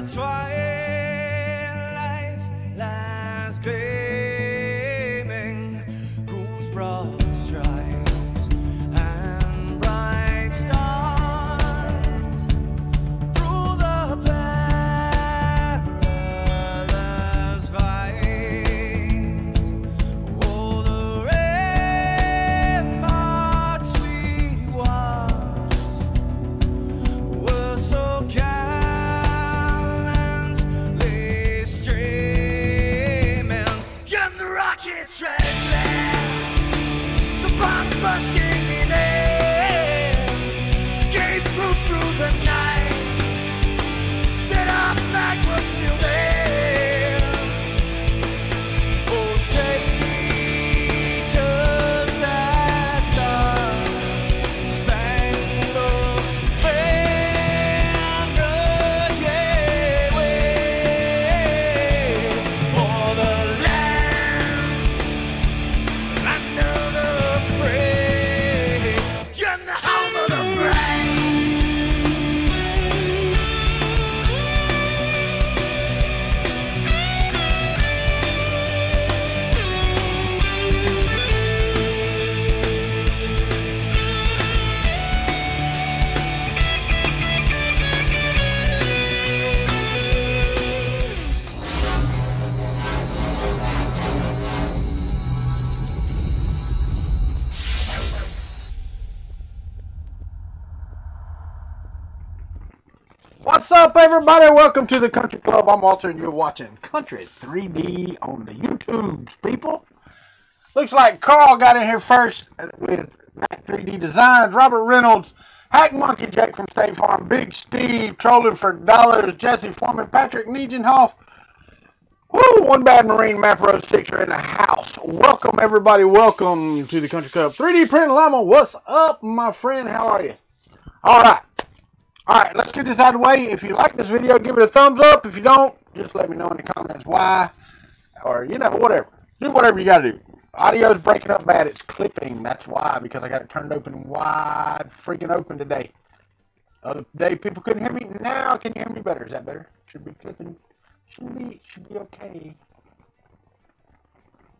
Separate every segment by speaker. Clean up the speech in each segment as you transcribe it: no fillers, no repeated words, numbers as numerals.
Speaker 1: twilight lies gleaming, whose broad stripes and bright stars through the perilous fights. Oh, the ramparts we watched were so gallantly streaming, and the rockets restless, the bombs bursting in air, gave proof through the night that our flag was still there. Oh, take us that star, Spangled banner, yeah, wave for the land under the fray, and the home of the brave.
Speaker 2: What's up, everybody? Welcome to the Country Club. I'm Walter, and you're watching Country 3D on the YouTubes, people. Looks like Carl got in here first with Mac 3D Designs, Robert Reynolds, Hack Monkey Jake from State Farm, Big Steve, Trolling for Dollars, Jesse Foreman, Patrick Niegenhoff. Woo! One Bad Marine, Map Road 6 are in the house. Welcome, everybody. Welcome to the Country Club. 3D Print Llama, what's up, my friend? How are you? All right. All right, let's get this out of the way. If you like this video, give it a thumbs up. If you don't, just let me know in the comments why. Or, you know, whatever. Do whatever you got to do. Audio's breaking up bad. It's clipping. That's why, because I got it turned open wide freaking open today. Other day, people couldn't hear me. Now, can you hear me better? Is that better? Should be clipping. Should be okay.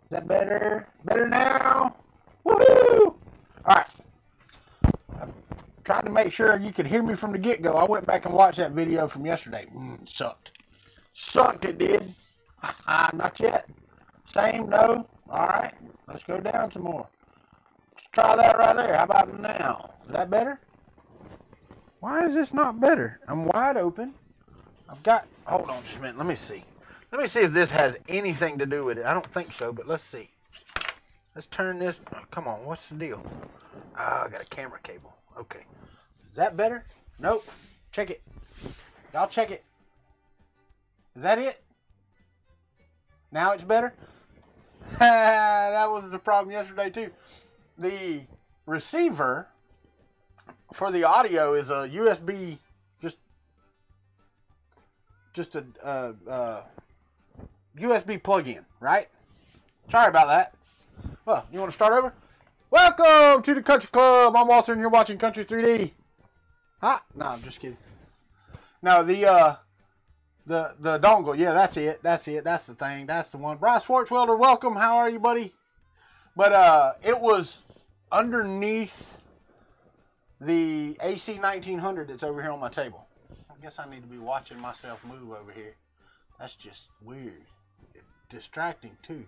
Speaker 2: Is that better? Better now? Woohoo! All right. Tried to make sure you could hear me from the get-go. I went back and watched that video from yesterday. It sucked. Sucked, it did. Not yet. Same, no. All right. Let's go down some more. Let's try that right there. How about now? Is that better? Why is this not better? I'm wide open. I've got... Hold on just a minute. Let me see. Let me see if this has anything to do with it. I don't think so, but let's see. Let's turn this... Come on. What's the deal? I got a camera cable. Okay. Is that better? Nope. Check it. Y'all check it. Is that it? Now it's better? That was the problem yesterday too. The receiver for the audio is a USB, just a USB plug-in, right? Sorry about that. Well, you want to start over? Welcome to the Country Club. I'm Walter, and you're watching Country 3D. Huh? No, I'm just kidding. No, the dongle. Yeah, that's it. That's it. That's the thing. That's the one. Bryce Schwartzwelder, welcome. How are you, buddy? But it was underneath the AC 1900 that's over here on my table. I guess I need to be watching myself move over here. That's just weird. Distracting, too.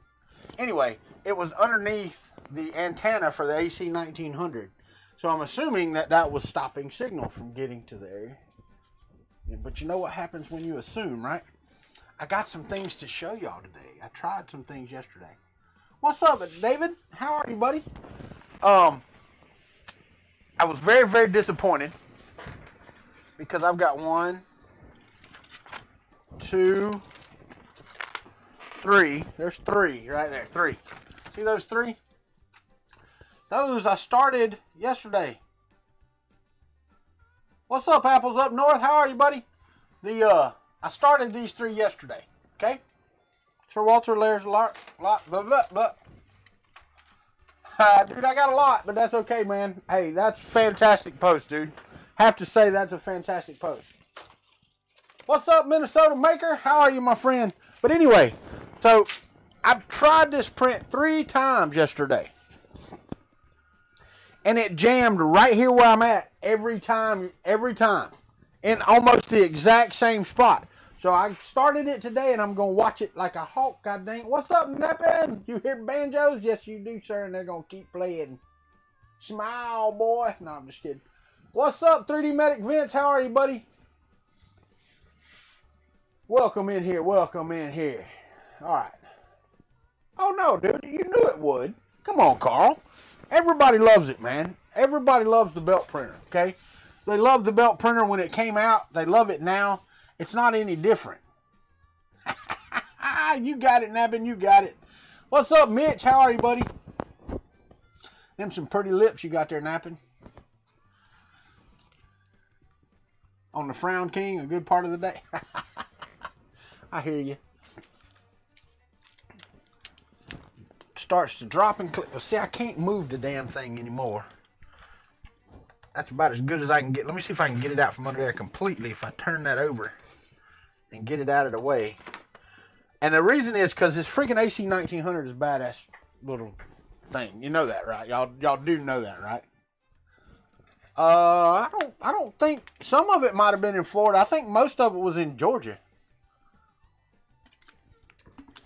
Speaker 2: Anyway, it was underneath the antenna for the AC 1900. So I'm assuming that that was stopping signal from getting to there. But you know what happens when you assume, right? I got some things to show y'all today. I tried some things yesterday. What's up, David? How are you, buddy? I was very, very disappointed because I've got 1, 2, 3. There's 3 right there. 3. See those 3? Those I started yesterday. What's up, Apples Up North? How are you, buddy? I started these 3 yesterday. Okay? Sir Walter, there's a lot, blah, blah, blah. Dude, I got a lot, but that's okay, man. Hey, that's a fantastic post, dude. Have to say that's a fantastic post. What's up, Minnesota Maker? How are you, my friend? But anyway, so I've tried this print 3 times yesterday. And it jammed right here where I'm at every time. In almost the exact same spot. So I started it today and I'm going to watch it like a hawk, god dang. What's up, Nappin? You hear banjos? Yes, you do, sir, and they're going to keep playing. Smile, boy. No, I'm just kidding. What's up, 3D Medic Vince? How are you, buddy? Welcome in here. Welcome in here. All right. Oh, no, dude. You knew it would. Come on, Carl. Everybody loves it, man. Everybody loves the belt printer, okay? They loved the belt printer when it came out. They love it now. It's not any different. You got it, Nappin. You got it. What's up, Mitch? How are you, buddy? Them some pretty lips you got there, Nappin. On the Frown King, a good part of the day. I hear you. Starts to drop and click. Well, see, I can't move the damn thing anymore. That's about as good as I can get. Let me see if I can get it out from under there completely if I turn that over and get it out of the way. And the reason is because this freaking AC 1900 is a badass little thing. You know that, right? Y'all do know that, right? I don't think, some of it might have been in Florida. I think most of it was in Georgia.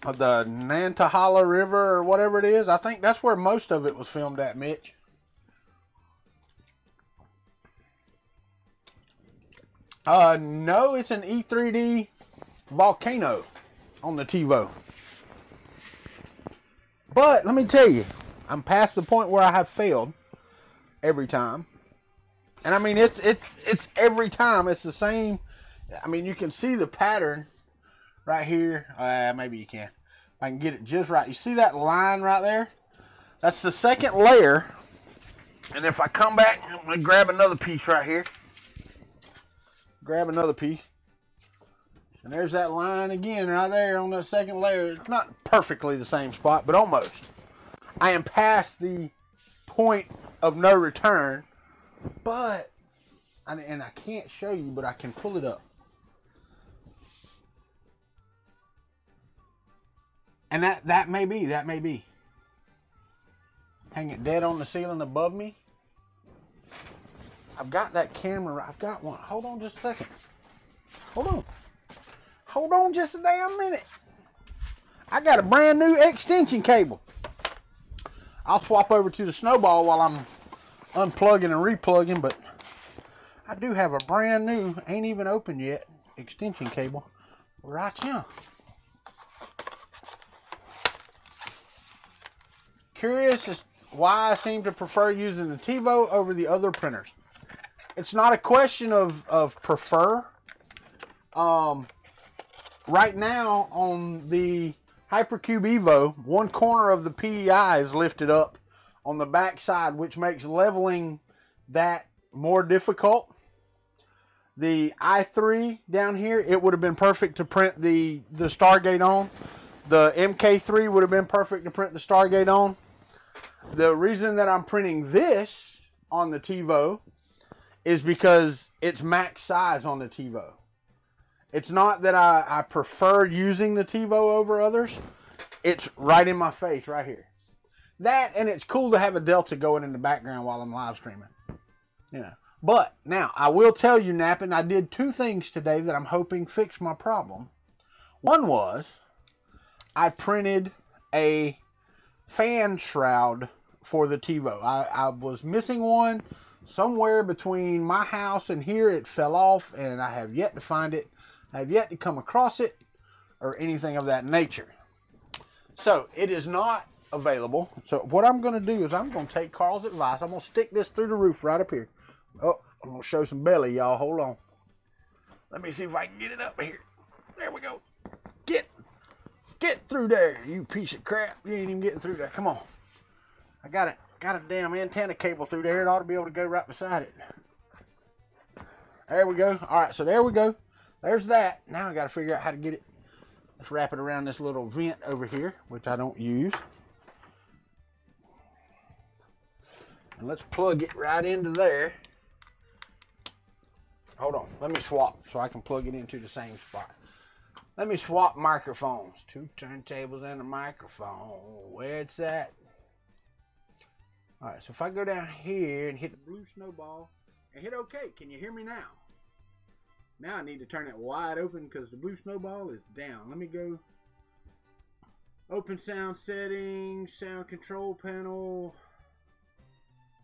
Speaker 2: The Nantahala River or whatever it is. I think that's where most of it was filmed at, Mitch. No, it's an E3D Volcano on the TiVo. But let me tell you, I'm past the point where I have failed every time. And I mean, it's every time. It's the same. I mean, you can see the pattern right here. Maybe you can. If I can get it just right. You see that line right there? That's the second layer. And if I come back, I'm going to grab another piece right here. Grab another piece. And there's that line again right there on the second layer. It's not perfectly the same spot, but almost. I am past the point of no return. But, and I can't show you, but I can pull it up. And that may be. Hang it dead on the ceiling above me. I've got that camera. I've got one. Hold on just a second. Hold on. Hold on just a damn minute. I got a brand new extension cable. I'll swap over to the Snowball while I'm unplugging and replugging, but I do have a brand new, ain't even open yet, extension cable right here. Curious as why I seem to prefer using the TiVo over the other printers. It's not a question of prefer. Right now on the Hypercube Evo, one corner of the PEI is lifted up on the back side, which makes leveling that more difficult. The i3 down here, it would have been perfect to print the Stargate on. The MK3 would have been perfect to print the Stargate on. The reason that I'm printing this on the TiVo is because it's max size on the TiVo. It's not that I prefer using the TiVo over others. It's right in my face right here. That, and it's cool to have a Delta going in the background while I'm live streaming. You know. But now I will tell you, Nappin, I did 2 things today that I'm hoping fix my problem. One was I printed a fan shroud for the TiVo. I was missing one somewhere between my house and here. It fell off and I have yet to find it. I have yet to come across it or anything of that nature. So it is not available. So what I'm going to do is I'm going to take Carl's advice. I'm going to stick this through the roof right up here. Oh, I'm going to show some belly, y'all. Hold on. Let me see if I can get it up here. There we go. Get through there, you piece of crap. You ain't even getting through there. Come on. I got a damn antenna cable through there. It ought to be able to go right beside it. There we go. All right, so there we go. There's that. Now I got to figure out how to get it. Let's wrap it around this little vent over here, which I don't use. And let's plug it right into there. hold on. Let me swap so I can plug it into the same spot. Let me swap microphones. 2 turntables and a microphone. Where it's at. Alright, so if I go down here and hit the blue snowball and hit OK, can you hear me now? Now I need to turn it wide open because the blue snowball is down. Let me go open sound settings, sound control panel,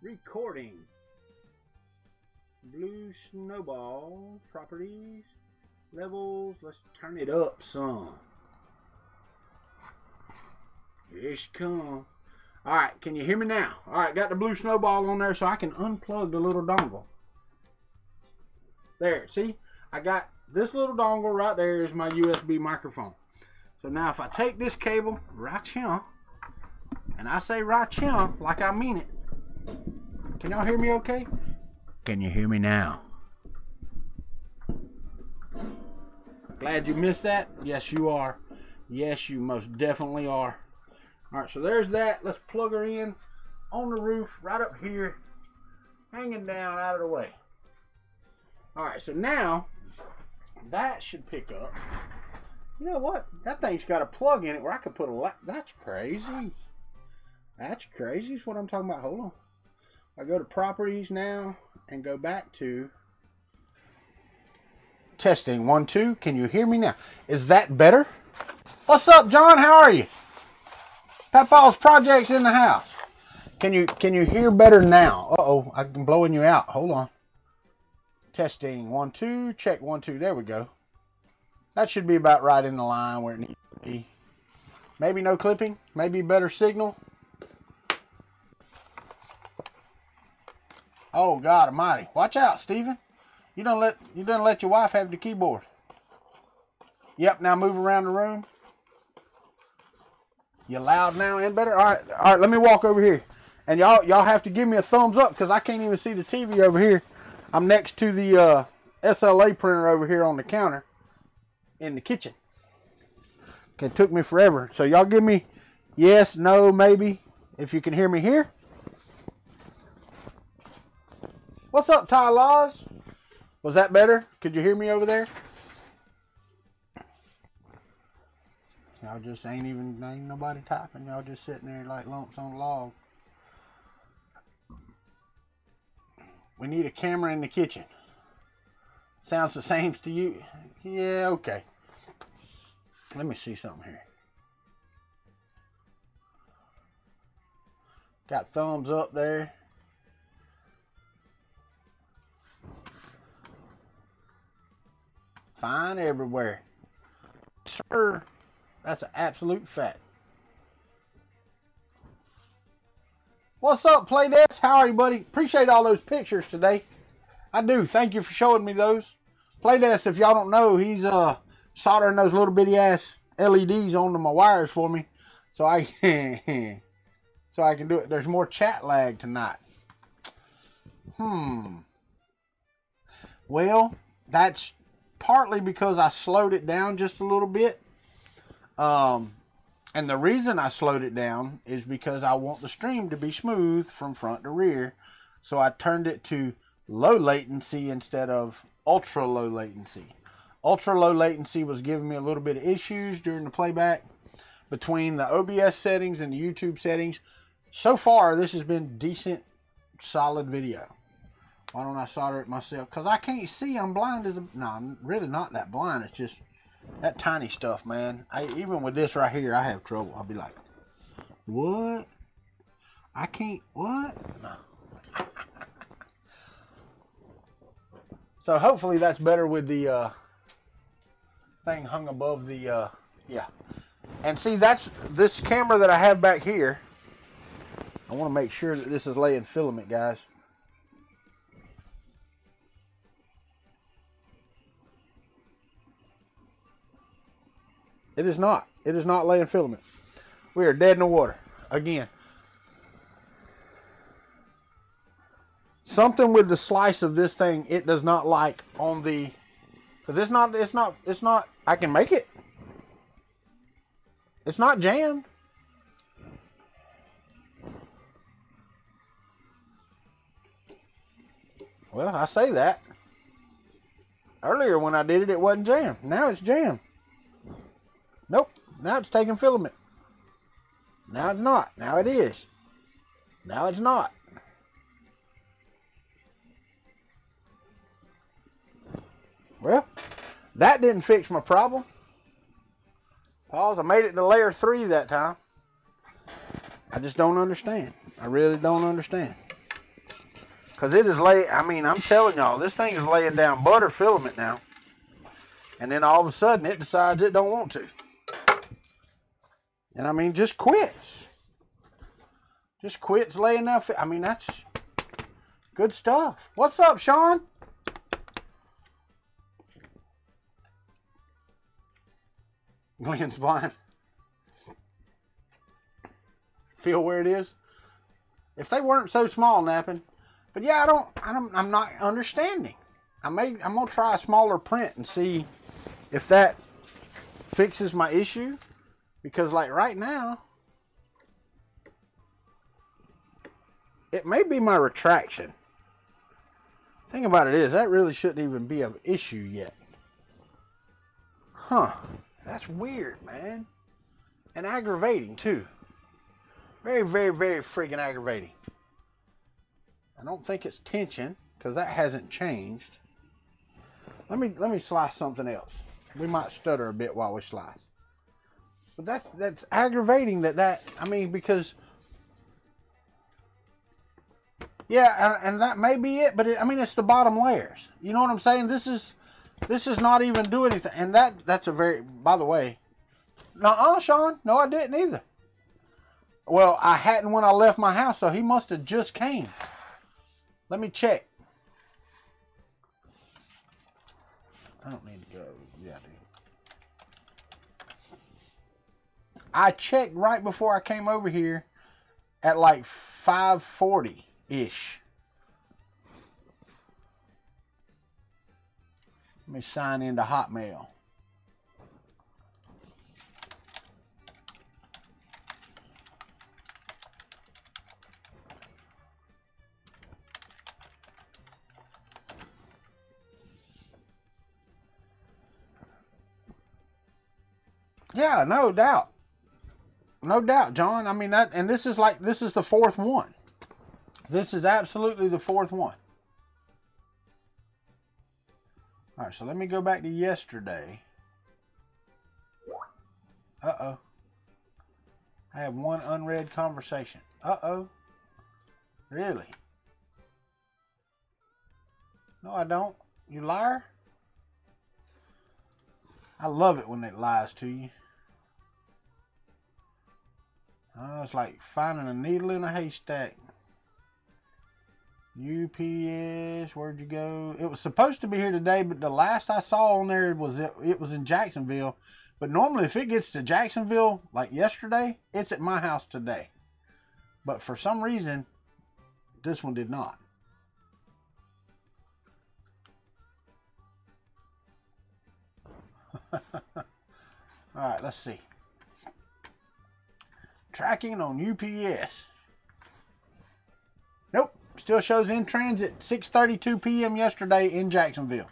Speaker 2: recording, blue snowball, properties, levels. Let's turn it up some. Here she come. Alright, can you hear me now? Alright, got the blue snowball on there so I can unplug the little dongle. There, see? I got this little dongle right there is my USB microphone. So now if I take this cable right here, and I say right here like I mean it. Can y'all hear me okay? Can you hear me now? Glad you missed that? Yes, you are. Yes, you most definitely are. Alright, so there's that. Let's plug her in on the roof right up here, hanging down out of the way. Alright, so now that should pick up. You know what? That thing's got a plug in it where I could put a light. That's crazy. That's crazy is what I'm talking about. Hold on. I go to properties now and go back to testing. 1, 2. Can you hear me now? Is that better? What's up, John? How are you? Papa's Projects in the house. Can you hear better now? Uh-oh, I'm blowing you out. Hold on. Testing. 1, 2. Check 1, 2. There we go. That should be about right in the line where it needs to be. Maybe no clipping. Maybe better signal. Oh God Almighty! Watch out, Steven. You don't let your wife have the keyboard. Yep. Now move around the room. You loud now and better. All right. Let me walk over here, and y'all have to give me a thumbs up because I can't even see the TV over here. I'm next to the SLA printer over here on the counter in the kitchen. It took me forever. So y'all give me yes, no, maybe if you can hear me here. What's up, Ty Laws? Was that better? Could you hear me over there? Y'all just ain't nobody typing. Y'all just sitting there like lumps on a log. We need a camera in the kitchen. Sounds the same to you? Yeah, okay. Let me see something here. Got thumbs up there. Fine everywhere. Sir, that's an absolute fact. What's up, Playdesk? How are you, buddy? Appreciate all those pictures today. I do. Thank you for showing me those. Playdesk, if y'all don't know, he's soldering those little bitty ass LEDs onto my wires for me, so I can do it. There's more chat lag tonight. Well, that's partly because I slowed it down just a little bit. And the reason I slowed it down is because I want the stream to be smooth from front to rear. So I turned it to low latency instead of ultra low latency. Ultra low latency was giving me a little bit of issues during the playback between the OBS settings and the YouTube settings. So far, this has been decent, solid video. Why don't I solder it myself? Because I can't see. I'm blind as a... No, I'm really not that blind. It's just that tiny stuff, man. Even with this right here, I have trouble. I'll be like, what? I can't... What? No. So hopefully that's better with the thing hung above the... yeah. And see, that's this camera that I have back here. I want to make sure that this is laying filament, guys. It is not. It is not laying filament. We are dead in the water. Again. Something with the slice of this thing, it does not like on the... Because it's not... I can make it. It's not jammed. Well, I say that. Earlier when I did it, it wasn't jammed. Now it's jammed. Nope. Now it's taking filament. Now it's not. Now it is. Now it's not. Well, that didn't fix my problem. Pause. I made it to layer 3 that time. I just don't understand. I really don't understand. Because it is I mean, I'm telling y'all, this thing is laying down butter filament now. And then all of a sudden, it decides it don't want to. And I mean, just quits. Just quits laying down. I mean, that's good stuff. What's up, Sean? Glenn's blind. Feel where it is? If they weren't so small, napping. But yeah, I'm not understanding. I'm gonna try a smaller print and see if that fixes my issue. Because like right now, it may be my retraction. Thing about it is, that really shouldn't even be an issue yet. Huh. That's weird, man. And aggravating, too. Very, very, very friggin' aggravating. I don't think it's tension, because that hasn't changed. Let me slice something else. We might stutter a bit while we slice. But that's aggravating I mean, because... Yeah, and that may be it, but I mean, it's the bottom layers. You know what I'm saying? This is not even doing anything. And that's a very, by the way, nuh-uh, Sean. No, I didn't either. Well, I hadn't when I left my house, so he must have just came. Let me check. I don't need to go. Yeah, I do. I checked right before I came over here at like 5:40-ish. Let me sign into Hotmail. Yeah, no doubt. No doubt, John. I mean, and this is the fourth one. This is absolutely the fourth one. All right, so let me go back to yesterday. Uh-oh. I have one unread conversation. Uh-oh. Really? No, I don't. You liar. I love it when it lies to you. Oh, it's like finding a needle in a haystack. UPS, where'd you go? It was supposed to be here today, but the last I saw on there was it was in Jacksonville. But normally if it gets to Jacksonville, like yesterday, it's at my house today. But for some reason, this one did not. Alright, let's see. Tracking on UPS. Nope. Still shows in transit 6:32 p.m. yesterday in Jacksonville.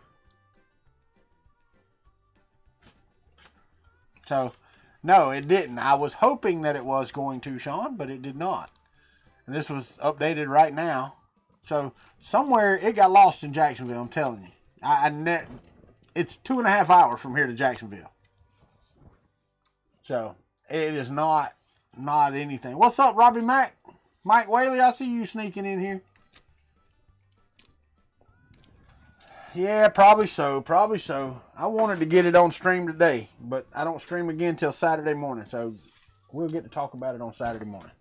Speaker 2: So, no, it didn't. I was hoping that it was going to, Sean, but it did not. And this was updated right now. So, somewhere it got lost in Jacksonville, I'm telling you. It's 2.5 hours from here to Jacksonville. So, it is not anything. What's up, Robbie Mack? Mike Whaley, I see you sneaking in here. Yeah, probably so. Probably so. I wanted to get it on stream today, but I don't stream again until Saturday morning, so we'll get to talk about it on Saturday morning.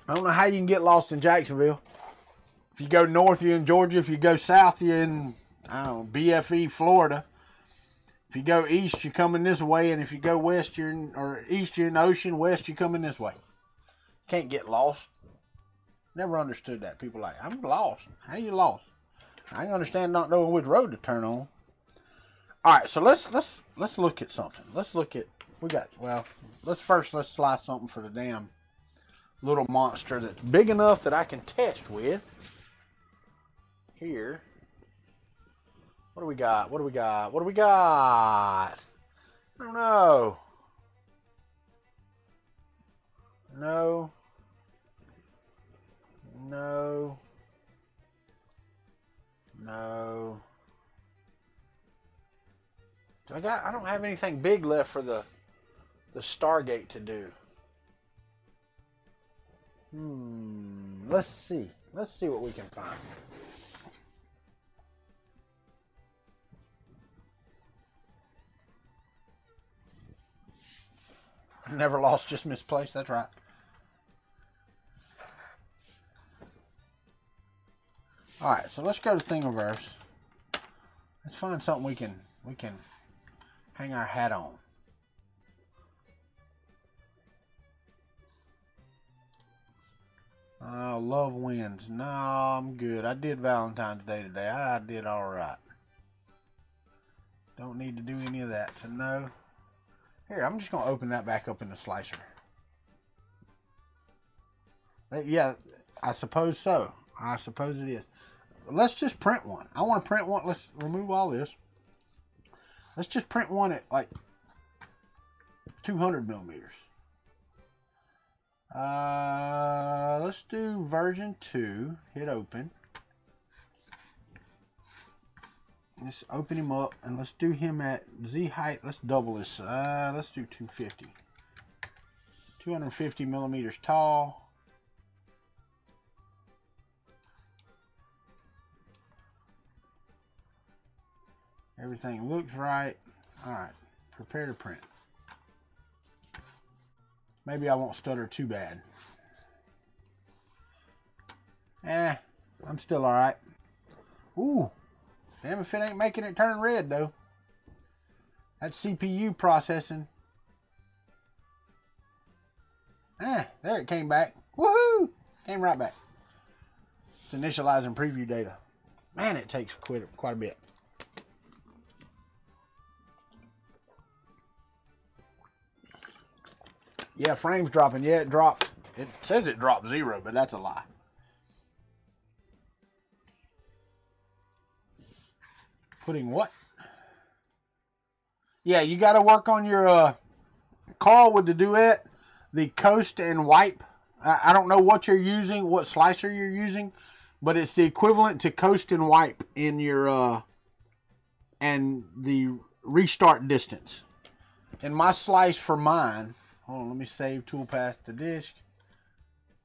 Speaker 2: I don't know how you can get lost in Jacksonville. If you go north, you're in Georgia. If you go south, you're in, I don't know, BFE, Florida. If you go east, you're coming this way. And if you go west, east, you're in the ocean. West, you're coming this way. Can't get lost. Never understood that. People like, I'm lost. How you lost? I can understand not knowing which road to turn on. All right, so let's look at something. Let's look at, let's slice something for the damn little monster that's big enough that I can test with. Here. What do we got? What do we got? What do we got? I don't know. No. No. No. I don't have anything big left for the Stargate to do. Let's see. Let's see what we can find. Never lost, just misplaced. That's right. All right, so let's go to Thingiverse. Let's find something we can hang our hat on. Oh, love wins. No, I'm good. I did Valentine's Day today. I did all right. Don't need to do any of that. So no. Here, I'm just going to open that back up in the slicer. Yeah, I suppose so. I suppose it is. Let's just print one. I want to print one. Let's remove all this. Let's just print one at like 200 millimeters. Let's do version 2. Hit open. Let's open him up and let's do him at Z height. Let's double this. Let's do 250. 250 millimeters tall. Everything looks right. All right, prepare to print. Maybe I won't stutter too bad. I'm still all right. Ooh. Damn if it ain't making it turn red, though. That's CPU processing. There it came back. Woohoo! Came right back. It's initializing preview data. Man, it takes quite a bit. Yeah, frames dropping. Yeah, it dropped. It says it dropped 0, but that's a lie. Putting what? Yeah, you got to work on your Carl with the Duet, the Coast and Wipe. I don't know what you're using, what slicer you're using, but it's the equivalent to Coast and Wipe in your and the restart distance. In my slice for mine, hold on, let me save toolpath to disk.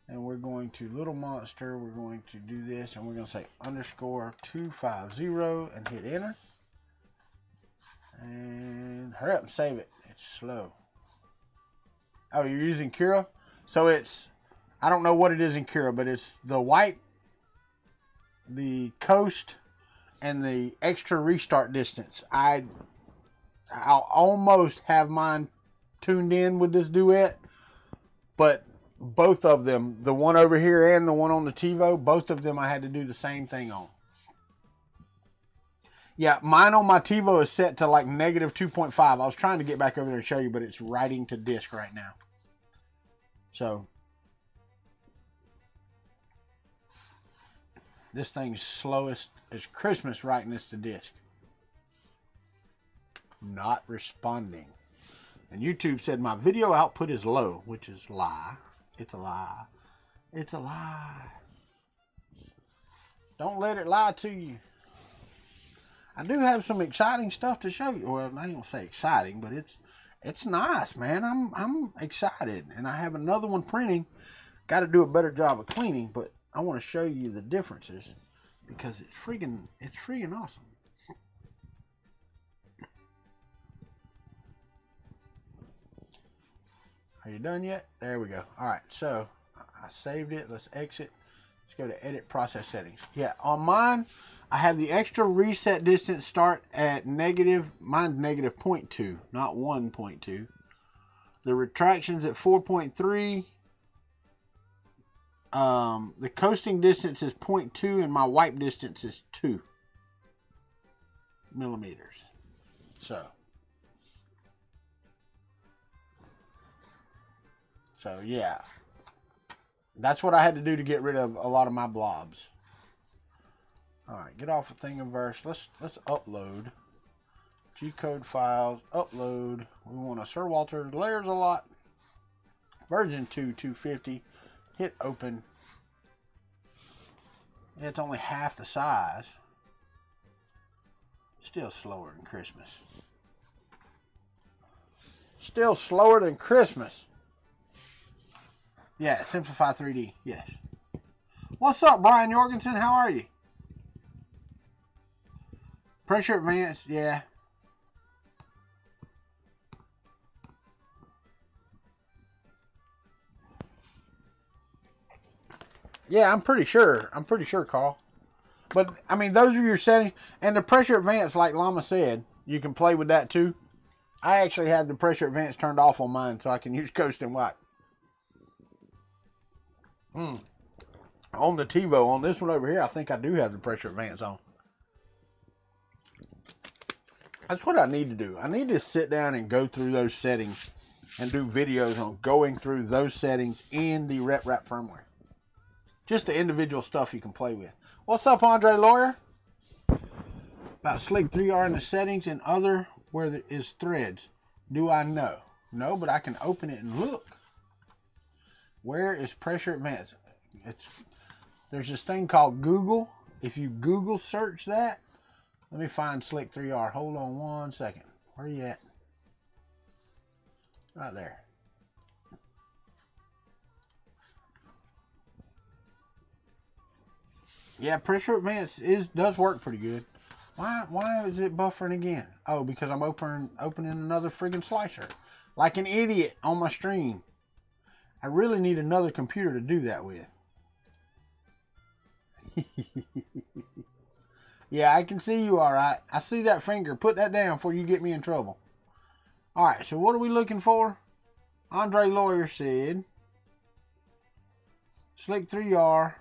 Speaker 2: And we're going to little monster, we're going to do this, and we're going to say _250 and hit enter. And hurry up and save it. It's slow. Oh, you're using Cura? So it's, I don't know what it is in Cura, but it's the Wipe, the Coast, and the extra restart distance. I'll almost have mine tuned in with this Duet, but both of them, the one over here and the one on the TiVo, both of them I had to do the same thing on. Yeah, mine on my TiVo is set to like -2.5. I was trying to get back over there and show you, but it's writing to disk right now. So this thing's slowest as Christmas writing this to disk. Not responding. And YouTube said my video output is low, which is a lie. It's a lie. It's a lie. Don't let it lie to you. I do have some exciting stuff to show you. Well, I ain't gonna say exciting, but it's nice, man. I'm excited, and I have another one printing. Got to do a better job of cleaning, but I want to show you the differences because it's freaking awesome. Are you done yet? There we go. All right, so I saved it. Let's exit. Let's go to edit process settings. Yeah, on mine, I have the extra reset distance start at negative. Mine's -0.2, not 1.2. The retraction's at 4.3. The coasting distance is 0.2, and my wipe distance is 2 millimeters. So yeah. That's what I had to do to get rid of a lot of my blobs. Alright, get off of Thingiverse. Let's upload. G-code files, upload. We want a Sir Walter layers a lot. Version 2, 250. Hit open. It's only half the size. Still slower than Christmas. Still slower than Christmas. Yeah, Simplify 3D. Yes. What's up, Brian Jorgensen? How are you? Pressure Advanced, yeah. Yeah, I'm pretty sure. I'm pretty sure, Carl. But, I mean, those are your settings. And the Pressure Advanced, like Llama said, you can play with that too. I actually have the Pressure Advanced turned off on mine so I can use Coast and Wipe. On the TiVo, on this one over here, I think I do have the Pressure Advanced on. That's what I need to do. I need to sit down and go through those settings and do videos on going through those settings in the RepRap firmware. Just the individual stuff you can play with. What's up, Andre Lawyer? About Slick 3R in the settings and other where there is threads. Do I know? No, but I can open it and look. Where is Pressure Advanced? There's this thing called Google. If you Google search that, let me find Slick 3R. Hold on one second. Where are you at? Right there. Yeah, Pressure Advanced does work pretty good. Why is it buffering again? Oh, because I'm opening another friggin' slicer. Like an idiot on my stream. I really need another computer to do that with. Yeah, I can see you all right. I see that finger. Put that down before you get me in trouble. All right, so what are we looking for? Andre Lawyer said Slick 3R.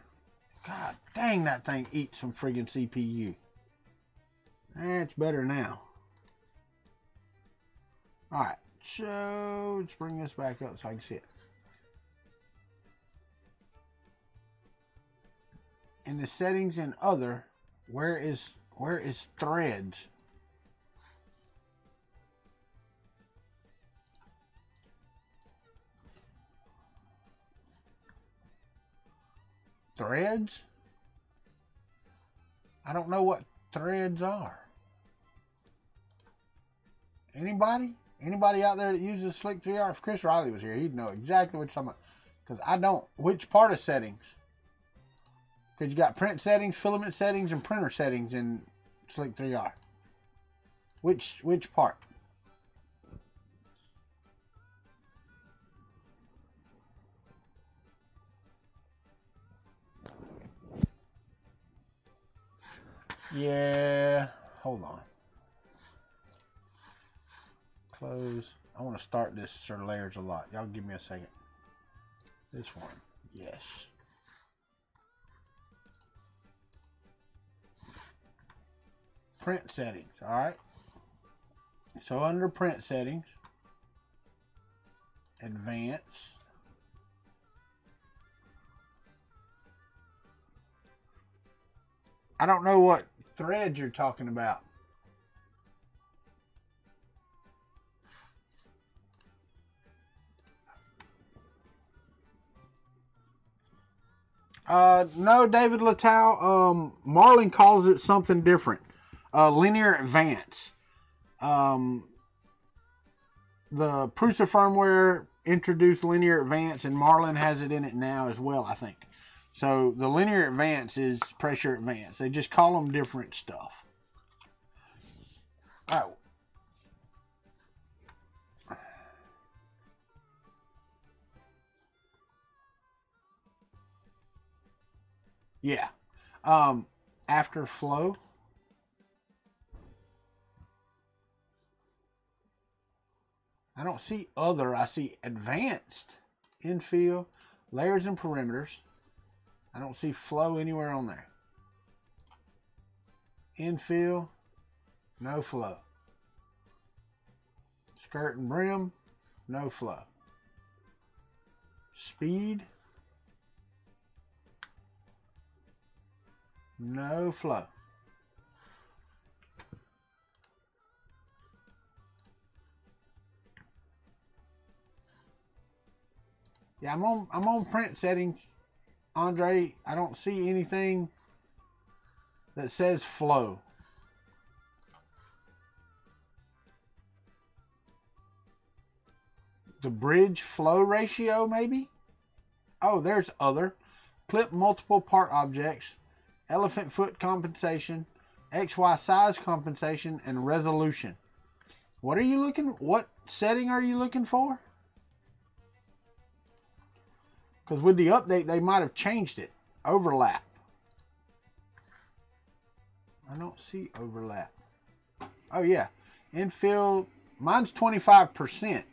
Speaker 2: God dang, that thing eats some friggin' CPU. That's better now. All right, so let's bring this back up so I can see it. In the settings and other, where is threads? Threads? I don't know what threads are. Anybody? Anybody out there that uses Slick 3R? If Chris Riley was here, he'd know exactly what you're talking about. Because I don't. Which part of settings? Because you got print settings, filament settings, and printer settings in Slick 3R. Which part? Yeah, hold on. Close. I want to start this Sir Layers a lot. Y'all give me a second. This one. Yes. Print settings. Alright. So under print settings, advanced. I don't know what threads you're talking about. No, David Littau. Marlin calls it something different. Linear Advance. The Prusa firmware introduced Linear Advance, and Marlin has it in it now as well, I think. So the Linear Advance is Pressure Advance. They just call them different stuff. Oh. Yeah. After flow. I don't see other. I see advanced, infill, layers and perimeters. I don't see flow anywhere on there. Infill, no flow. Skirt and brim, no flow. Speed, No flow. Yeah, I'm on print settings, Andre. I don't see anything that says flow. The bridge flow ratio, maybe? Oh, there's other. Clip multiple part objects, elephant foot compensation, XY size compensation, and resolution. What setting are you looking for? Because with the update, they might have changed it. Overlap. I don't see overlap. Oh, yeah. Infill. Mine's 25%.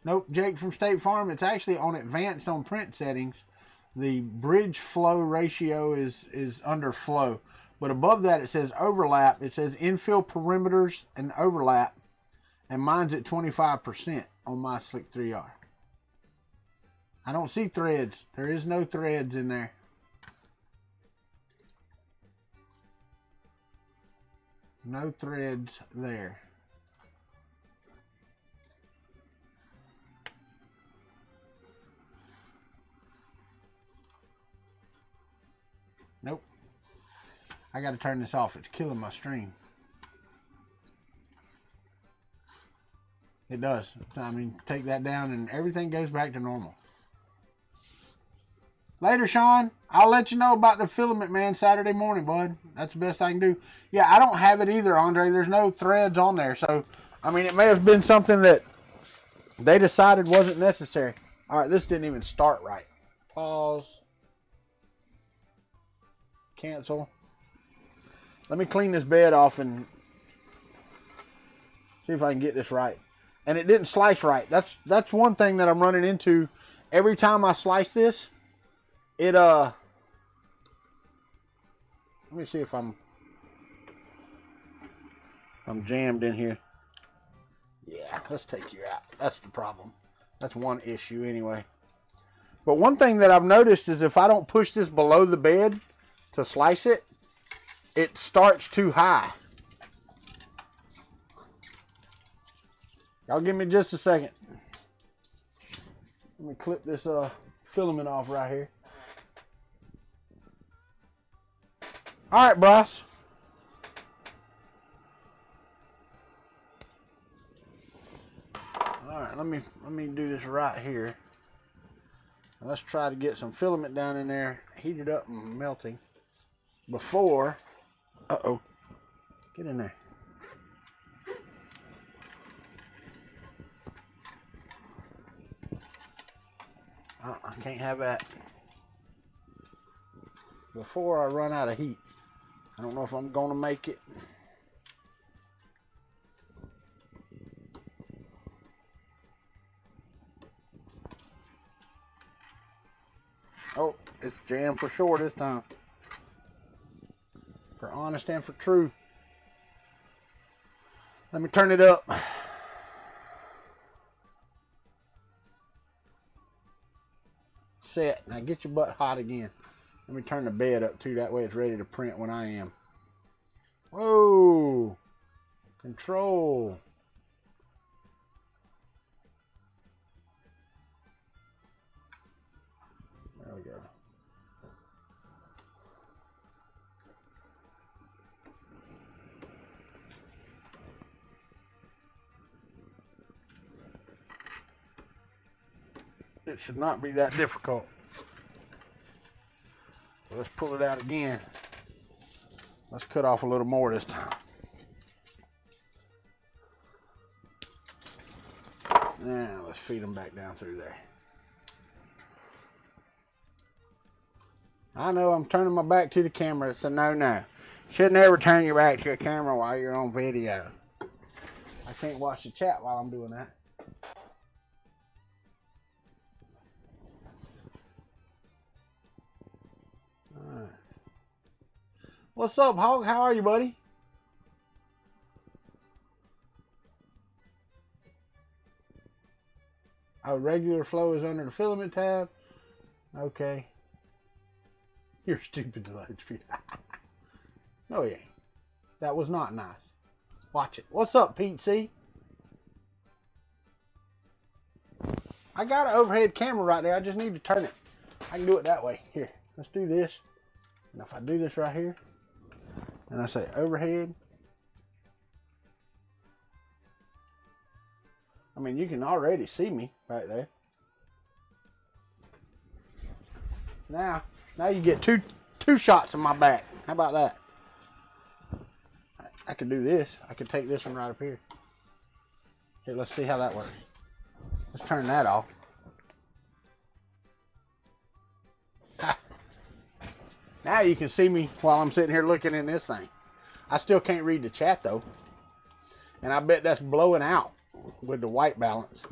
Speaker 2: Nope, Jake from State Farm. It's actually on advanced on print settings. The bridge flow ratio is under flow. But above that, it says overlap. It says infill perimeters and overlap. And mine's at 25% on my Slick 3R. I don't see threads. There is no threads in there. No threads there. Nope. I got to turn this off. It's killing my stream. It does. I mean, take that down and everything goes back to normal. Later, Sean. I'll let you know about the filament, man, Saturday morning, bud. That's the best I can do. Yeah, I don't have it either, Andre. There's no threads on there. So, I mean, it may have been something that they decided wasn't necessary. All right, this didn't even start right. Pause. Cancel. Let me clean this bed off and see if I can get this right. And it didn't slice right. That's one thing that I'm running into. Every time I slice this, it let me see if I'm jammed in here. Yeah, let's take you out. That's the problem. That's one issue anyway. But one thing that I've noticed is if I don't push this below the bed to slice it, it starts too high. Y'all give me just a second. Let me clip this filament off right here. All right, Bryce. All right, let me do this right here. Let's try to get some filament down in there, heated up and melting before. Uh-oh. Get in there. Oh, I can't have that before I run out of heat. I don't know if I'm going to make it. Oh, it's jammed for sure this time. For honest and for true. Let me turn it up. Set. Now get your butt hot again. Let me turn the bed up too. That way it's ready to print when I am. Whoa. Control. There we go. It should not be that difficult. So let's pull it out again. Let's cut off a little more this time. Now let's feed them back down through there. I know I'm turning my back to the camera. It's a no-no. Should never turn your back to a camera while you're on video. I can't watch the chat while I'm doing that. Alright. What's up, Hog? How are you, buddy? Oh, regular flow is under the filament tab. Okay. You're stupid, LHP. No, he ain't. That was not nice. Watch it. What's up, Pete C? I got an overhead camera right there. I just need to turn it. I can do it that way. Here, let's do this. And if I do this right here, and I say overhead, I mean, you can already see me right there. Now you get two shots of my back. How about that? I could do this. I could take this one right up here. Here, let's see how that works. Let's turn that off. Now you can see me while I'm sitting here looking in this thing. I still can't read the chat though. And I bet that's blowing out with the white balance.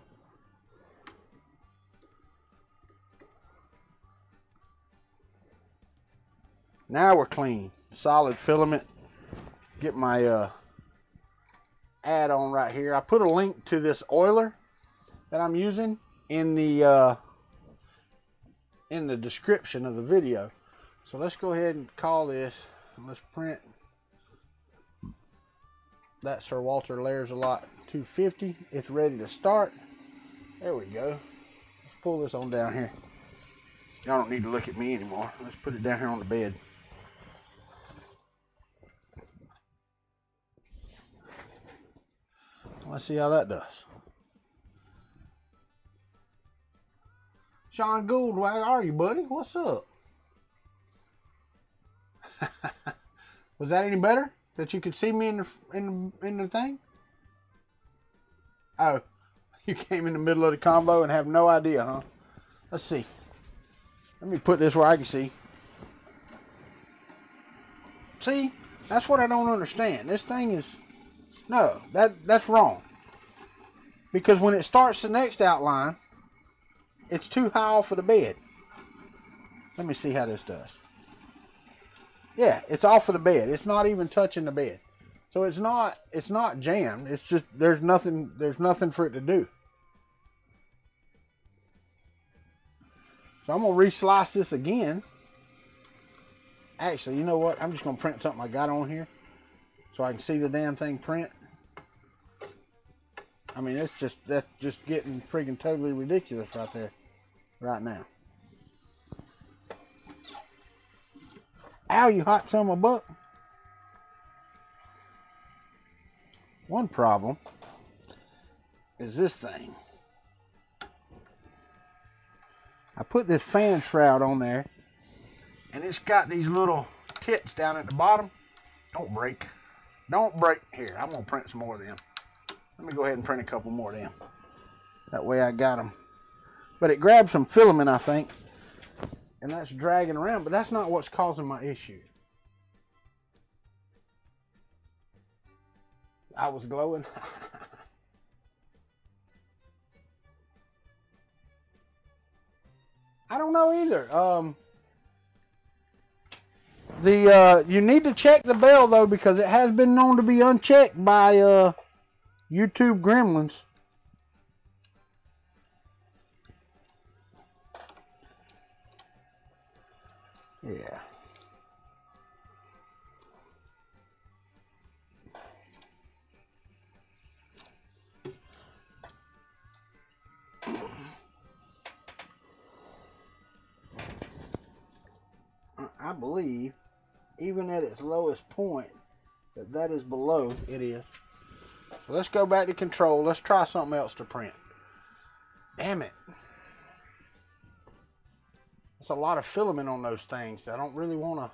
Speaker 2: Now we're clean. Solid filament. Get my add-on right here. I put a link to this oiler that I'm using in the description of the video. So let's go ahead and call this, and let's print that Sir Walter Layers a Lot 250. It's ready to start. There we go. Let's pull this on down here. Y'all don't need to look at me anymore. Let's put it down here on the bed. Let's see how that does. Sean Gould, where are you, buddy? What's up? Was that any better? That you could see me in the thing? Oh, you came in the middle of the combo and have no idea, huh? Let's see. Let me put this where I can see. See, that's what I don't understand. This thing is no, that's wrong. Because when it starts the next outline, it's too high off of the bed. Let me see how this does. Yeah, it's off of the bed. It's not even touching the bed. So it's not jammed. It's just there's nothing for it to do. So I'm gonna reslice this again. Actually, you know what? I'm just gonna print something I got on here so I can see the damn thing print. I mean, that's just getting freaking totally ridiculous right there, right now. Ow, you hot son of a buck. One problem is this thing. I put this fan shroud on there, and it's got these little tits down at the bottom. Don't break. Don't break. Here, I'm going to print some more of them. Let me go ahead and print a couple more of them. That way I got them. But it grabbed some filament, I think. And that's dragging around, but that's not what's causing my issue. I was glowing. I don't know either. You need to check the bell though, because it has been known to be unchecked by YouTube gremlins. Yeah. I believe, even at its lowest point, that is below. It is. So let's go back to control. Let's try something else to print. Damn it. That's a lot of filament on those things. I don't really want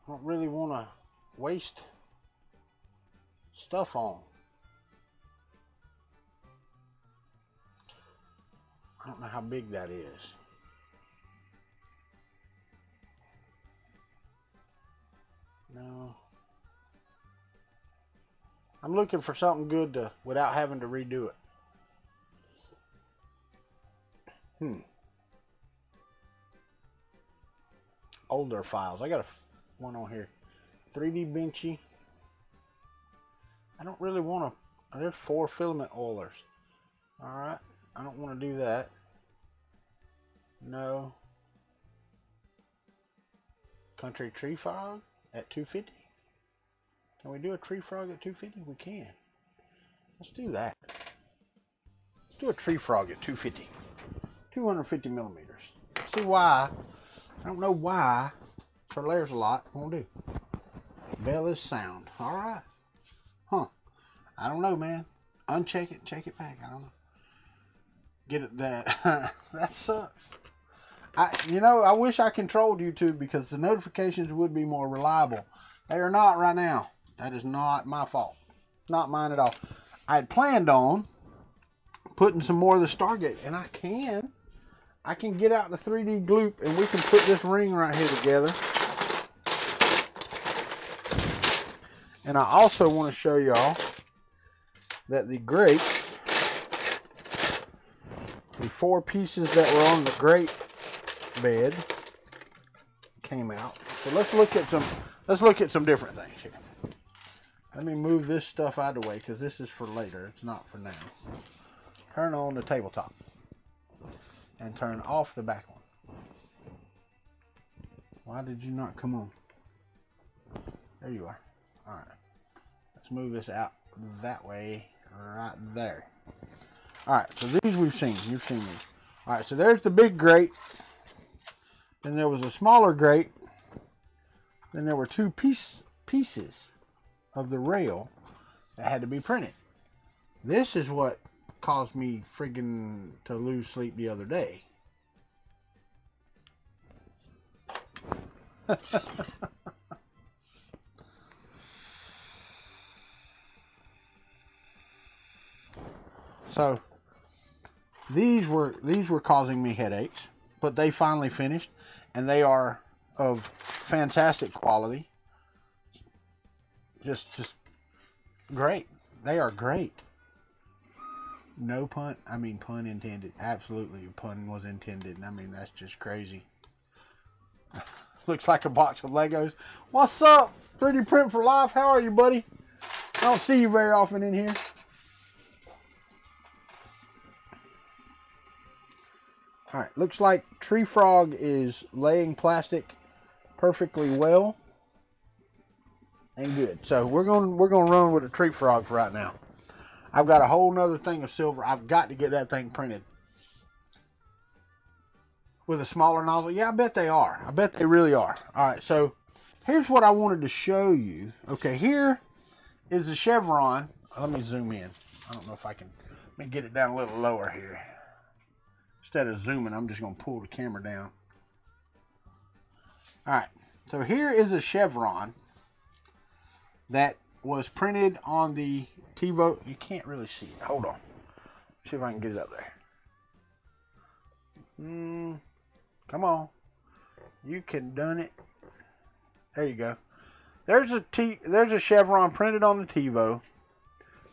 Speaker 2: to waste stuff on. I don't know how big that is. No. I'm looking for something good without having to redo it. Older files. I got one on here. 3D Benchy. I don't really want to. There's 4 filament oilers. Alright, I don't want to do that. No. Country tree frog at 250. Can we do a tree frog at 250? We can. Let's do that. Let's do a tree frog at 250. 250 millimeters. See why? I don't know why. So there's a lot. Won't do. Bell is sound. Alright. Huh. I don't know, man. Uncheck it, check it back. I don't know. Get it that. That sucks. I wish I controlled YouTube because the notifications would be more reliable. They are not right now. That is not my fault. Not mine at all. I had planned on putting some more of the Stargate, and I can get out the 3D gloop and we can put this ring right here together. And I also want to show y'all that the grates, the 4 pieces that were on the grate bed came out. So let's look at some different things here. Let me move this stuff out of the way because this is for later. It's not for now. Turn on the tabletop and turn off the back one. Why did you not come on? There you are. All right. Let's move this out that way right there. All right. So these we've seen. You've seen these. All right. So there's the big grate. Then there was a smaller grate. Then there were 2 pieces of the rail that had to be printed. This is what caused me friggin' to lose sleep the other day. So these were causing me headaches, but they finally finished, and they are of fantastic quality. Just great. They are great. No pun, I mean pun intended. Absolutely, a pun was intended. I mean, that's just crazy. Looks like a box of Legos. What's up? 3D Print for Life. How are you, buddy? I don't see you very often in here. Alright, looks like Tree Frog is laying plastic perfectly well and good. So we're gonna run with a Tree Frog for right now. I've got a whole nother thing of silver. I've got to get that thing printed with a smaller nozzle. Yeah, I bet they are. I bet they really are. Alright, so here's what I wanted to show you. Okay, here is the chevron. Let me zoom in. I don't know if I can. Let me get it down a little lower here. Instead of zooming, I'm just going to pull the camera down. Alright, so here is a chevron that was printed on the TiVo. You can't really see it. Hold on. See if I can get it up there. Come on. You can done it. There you go. There's a chevron printed on the TiVo.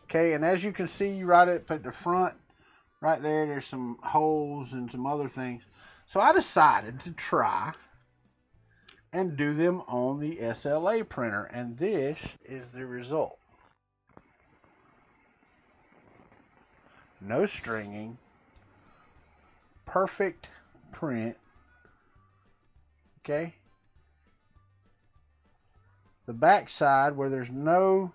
Speaker 2: Okay, and as you can see right up at the front, right there, there's some holes and some other things. So I decided to try and do them on the SLA printer, and this is the result. No stringing, perfect print. Okay, the back side where there's no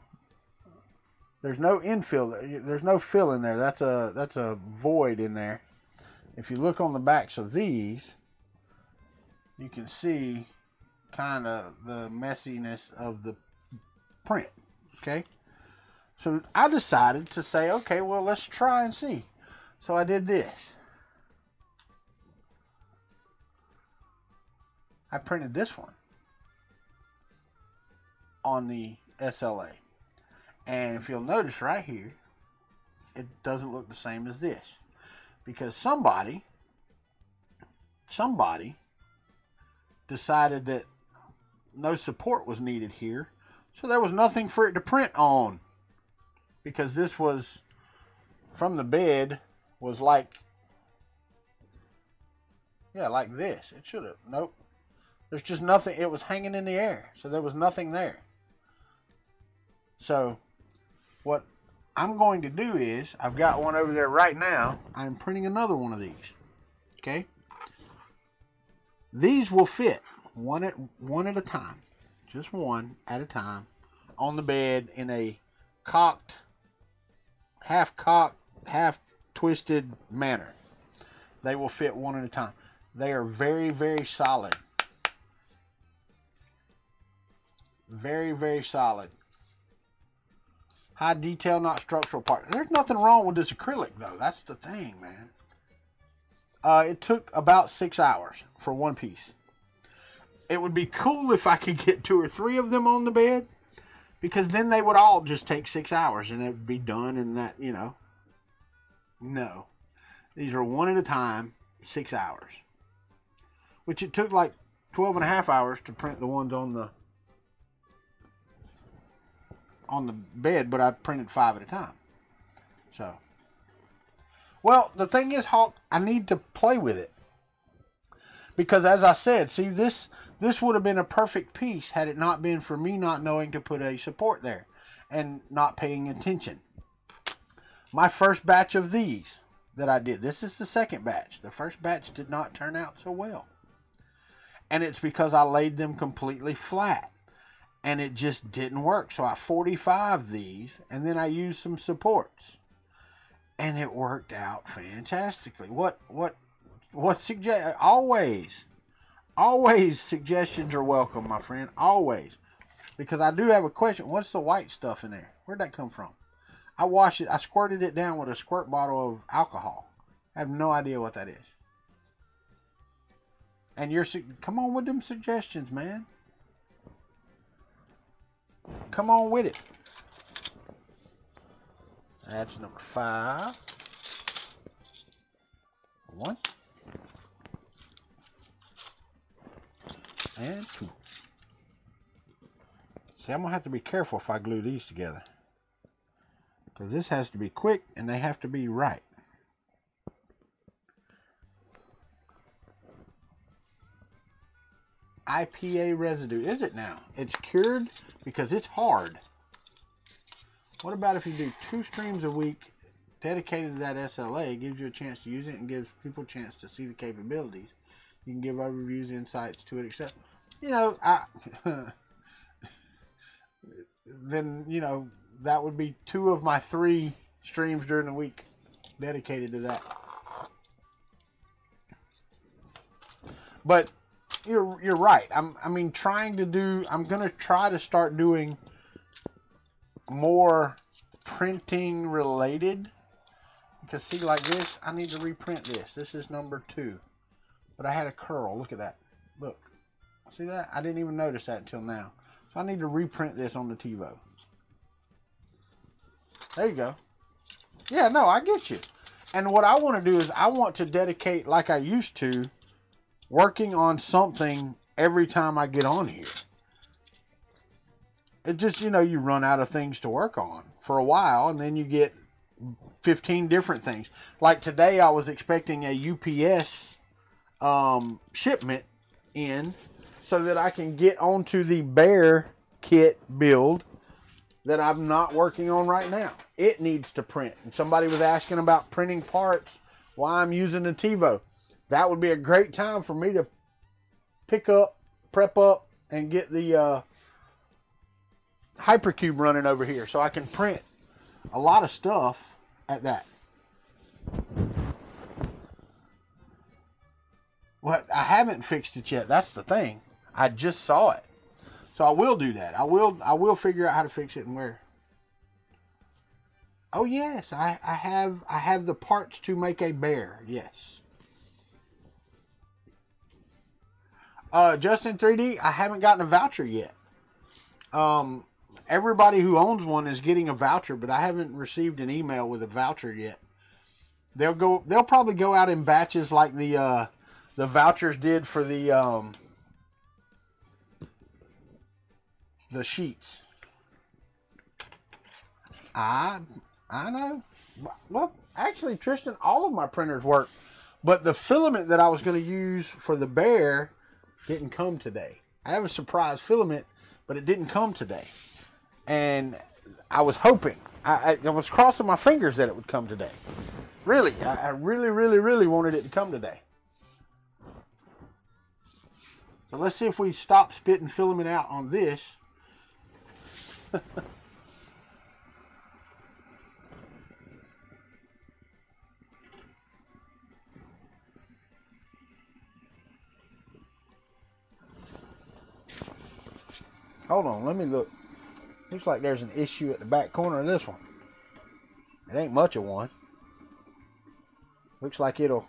Speaker 2: infill, there's no fill in there. That's a void in there. If you look on the backs of these, you can see kind of the messiness of the print. Okay, so I decided to say, okay, well, let's try and see. So I did this. I printed this one on the SLA. And if you'll notice right here, it doesn't look the same as this. Because somebody decided that no support was needed here. So there was nothing for it to print on. Because this was, from the bed, was like, yeah, like this. It should have, nope. There's just nothing, it was hanging in the air. So there was nothing there. So what I'm going to do is, I've got one over there right now. I'm printing another one of these. Okay? These will fit one at a time. Just one at a time on the bed in a half twisted manner. They will fit one at a time. They are very, very solid. Very, very solid. High detail, not structural part. There's nothing wrong with this acrylic, though. That's the thing, man. It took about 6 hours for one piece. It would be cool if I could get 2 or 3 of them on the bed, because then they would all just take 6 hours and it would be done in that, you know. No. These are one at a time, 6 hours. Which it took like 12 and a half hours to print the ones on the bed, but I printed 5 at a time. So, well, the thing is, Hawk, I need to play with it. Because as I said, see, this would have been a perfect piece had it not been for me not knowing to put a support there and not paying attention. My first batch of these that I did, this is the second batch. The first batch did not turn out so well. And it's because I laid them completely flat. And it just didn't work. So I 45 these, and then I used some supports. And it worked out fantastically. What always suggestions are welcome, my friend. Always. Because I do have a question. What's the white stuff in there? Where'd that come from? I washed it. I squirted it down with a squirt bottle of alcohol. I have no idea what that is. And come on with them suggestions, man. Come on with it. That's number 5. 1. And 2. See, I'm going to have to be careful if I glue these together. Because this has to be quick and they have to be right. IPA residue. Is it now? It's cured because it's hard. What about if you do 2 streams a week dedicated to that SLA? It gives you a chance to use it and gives people a chance to see the capabilities. You can give overviews, insights to it, etc. You know, then, you know, that would be 2 of my 3 streams during the week dedicated to that. But you're right. I'm going to try to start doing more printing related. Because see, like this, I need to reprint this. This is number 2. But I had a curl. Look at that. Look. See that? I didn't even notice that until now. So I need to reprint this on the TiVo. There you go. Yeah, no, I get you. And what I want to do is I want to dedicate, like I used to, working on something every time I get on here. It just, you know, you run out of things to work on for a while, and then you get 15 different things. Like today, I was expecting a UPS shipment in so that I can get onto the Bear kit build that I'm not working on right now. It needs to print. And somebody was asking about printing parts while I'm using the TiVo. That would be a great time for me to pick up, prep up, and get the Hypercube running over here so I can print a lot of stuff at that. Well, I haven't fixed it yet. That's the thing. I just saw it. So I will do that. I will figure out how to fix it and where. Oh yes, I have the parts to make a bear. Yes. Justin 3D, I haven't gotten a voucher yet. Everybody who owns one is getting a voucher, but I haven't received an email with a voucher yet. They'll probably go out in batches like the vouchers did for the sheets. I know. Well, actually, Tristan, all of my printers work, but the filament that I was going to use for the bear didn't come today. I have a surprise filament, but it didn't come today. And I was hoping. I was crossing my fingers that it would come today. Really, I really, really, really wanted it to come today. So let's see if we stop spitting filament out on this. Hold on, let me look. Looks like there's an issue at the back corner of this one. It ain't much of one. Looks like it'll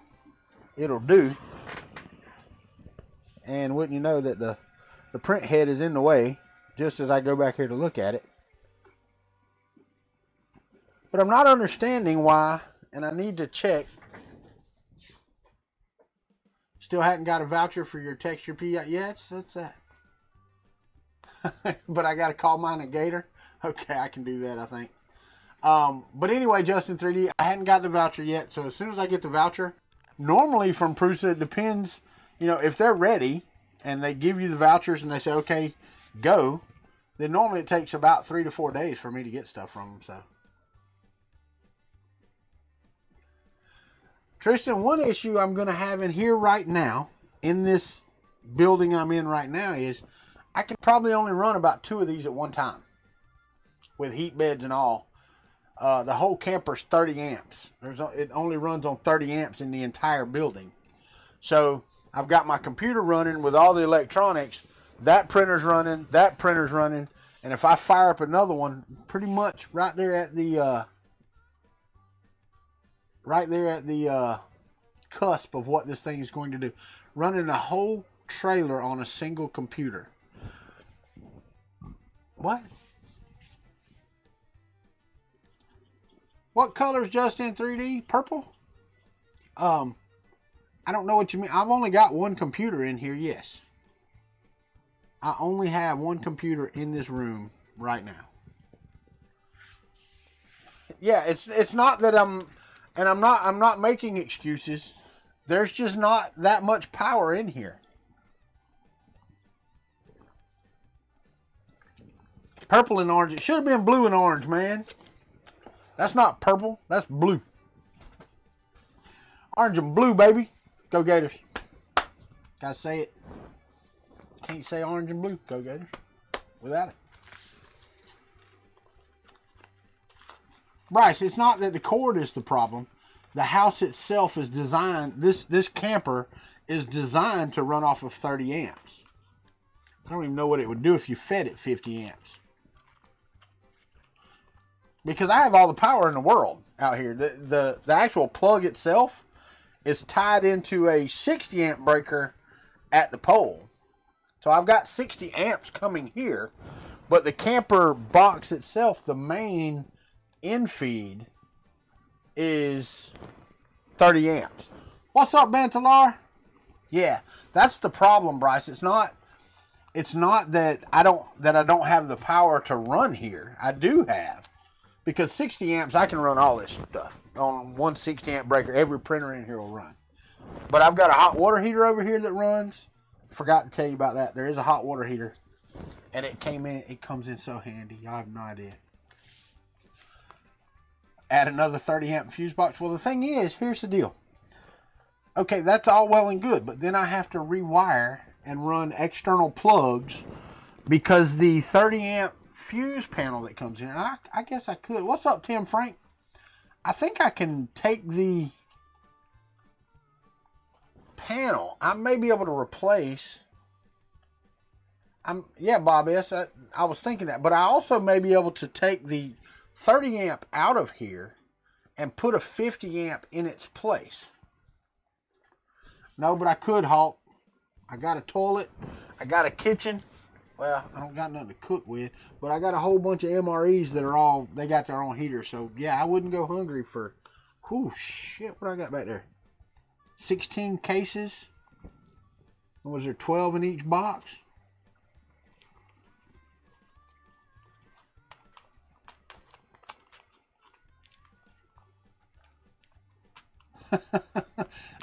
Speaker 2: do. And wouldn't you know that the print head is in the way just as I go back here to look at it. But I'm not understanding why, and I need to check. Still hadn't got a voucher for your texture P yet? Yeah, that's that. But I got to call mine a Gator. Okay, I can do that, I think. But anyway, Justin 3D, I hadn't got the voucher yet. So as soon as I get the voucher, normally from Prusa, it depends. You know, if they're ready and they give you the vouchers and they say, okay, go, then normally it takes about 3 to 4 days for me to get stuff from them. So, Tristan, one issue I'm going to have in here right now, in this building I'm in right now, is I can probably only run about 2 of these at one time with heat beds and all. The whole camper's 30 amps. It only runs on 30 amps in the entire building. So I've got my computer running with all the electronics. That printer's running. That printer's running. And if I fire up another one, pretty much right there at the cusp of what this thing is going to do, running a whole trailer on a single computer. What? What color's Justin 3D? Purple? I don't know what you mean. I've only got one computer in here, yes. I only have one computer in this room right now. Yeah, it's not that I'm not making excuses. There's just not that much power in here. Purple and orange. It should have been blue and orange, man. That's not purple. That's blue. Orange and blue, baby. Go Gators. Gotta say it. Can't say orange and blue. Go Gators. Without it. Bryce, it's not that the cord is the problem. The house itself is designed, this camper is designed to run off of 30 amps. I don't even know what it would do if you fed it 50 amps. Because I have all the power in the world out here. The actual plug itself is tied into a 60 amp breaker at the pole. So I've got 60 amps coming here. But the camper box itself, the main in-feed, is 30 amps. What's up, Bantalar? Yeah, that's the problem, Bryce. It's not that I don't have the power to run here. I do have. Because 60 amps, I can run all this stuff. On one 60 amp breaker, every printer in here will run. But I've got a hot water heater over here that runs. Forgot to tell you about that. There is a hot water heater. And it comes in so handy. I have no idea. Add another 30 amp fuse box. Well, the thing is, here's the deal. Okay, that's all well and good. But then I have to rewire and run external plugs. Because the 30 amp fuse panel that comes in, I guess I could. What's up, Tim Frank? I think I can take the panel. I may be able to replace. Yeah, Bob S. I was thinking that, but I also may be able to take the 30 amp out of here and put a 50 amp in its place. No, but I could, Hulk. I got a toilet. I got a kitchen. Well, I don't got nothing to cook with, but I got a whole bunch of MREs that are all, they got their own heater. So, yeah, I wouldn't go hungry for, whew, shit, what I got back there? 16 cases. Was there 12 in each box?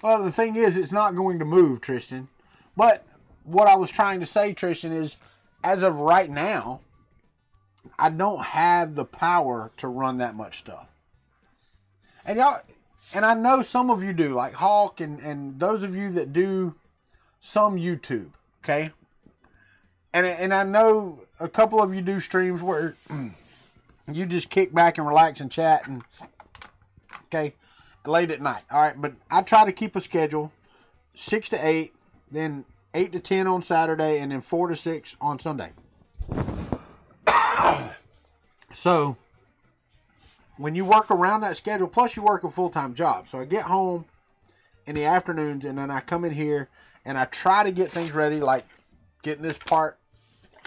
Speaker 2: Well, the thing is, it's not going to move, Tristan. But what I was trying to say, Tristan, is as of right now, I don't have the power to run that much stuff. And y'all, and I know some of you do, like Hawk and those of you that do some YouTube, okay? And I know a couple of you do streams where you just kick back and relax and chat, and okay, late at night. All right, but I try to keep a schedule, 6 to 8, then 8 to 10 on Saturday, and then 4 to 6 on Sunday. So when you work around that schedule, plus you work a full-time job. So I get home in the afternoons, and then I come in here and I try to get things ready, like getting this part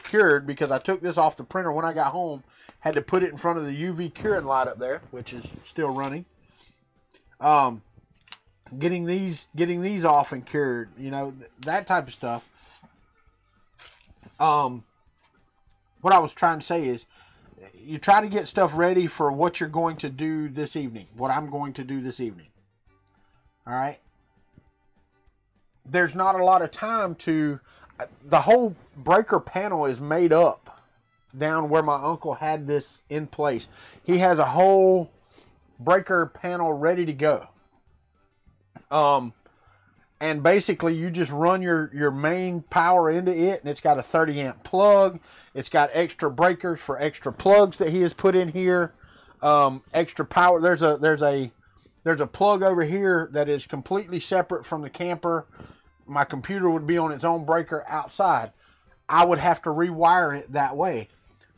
Speaker 2: cured, because I took this off the printer when I got home, had to put it in front of the UV curing light up there, which is still running. Getting these off and cured, you know, that type of stuff. What I was trying to say is, you try to get stuff ready for what you're going to do this evening, what I'm going to do this evening. All right. There's not a lot of time to, the whole breaker panel is made up down where my uncle had this in place. He has a whole breaker panel ready to go. And basically you just run your main power into it, and it's got a 30 amp plug. It's got extra breakers for extra plugs that he has put in here. Extra power. There's a plug over here that is completely separate from the camper. My computer would be on its own breaker outside. I would have to rewire it that way,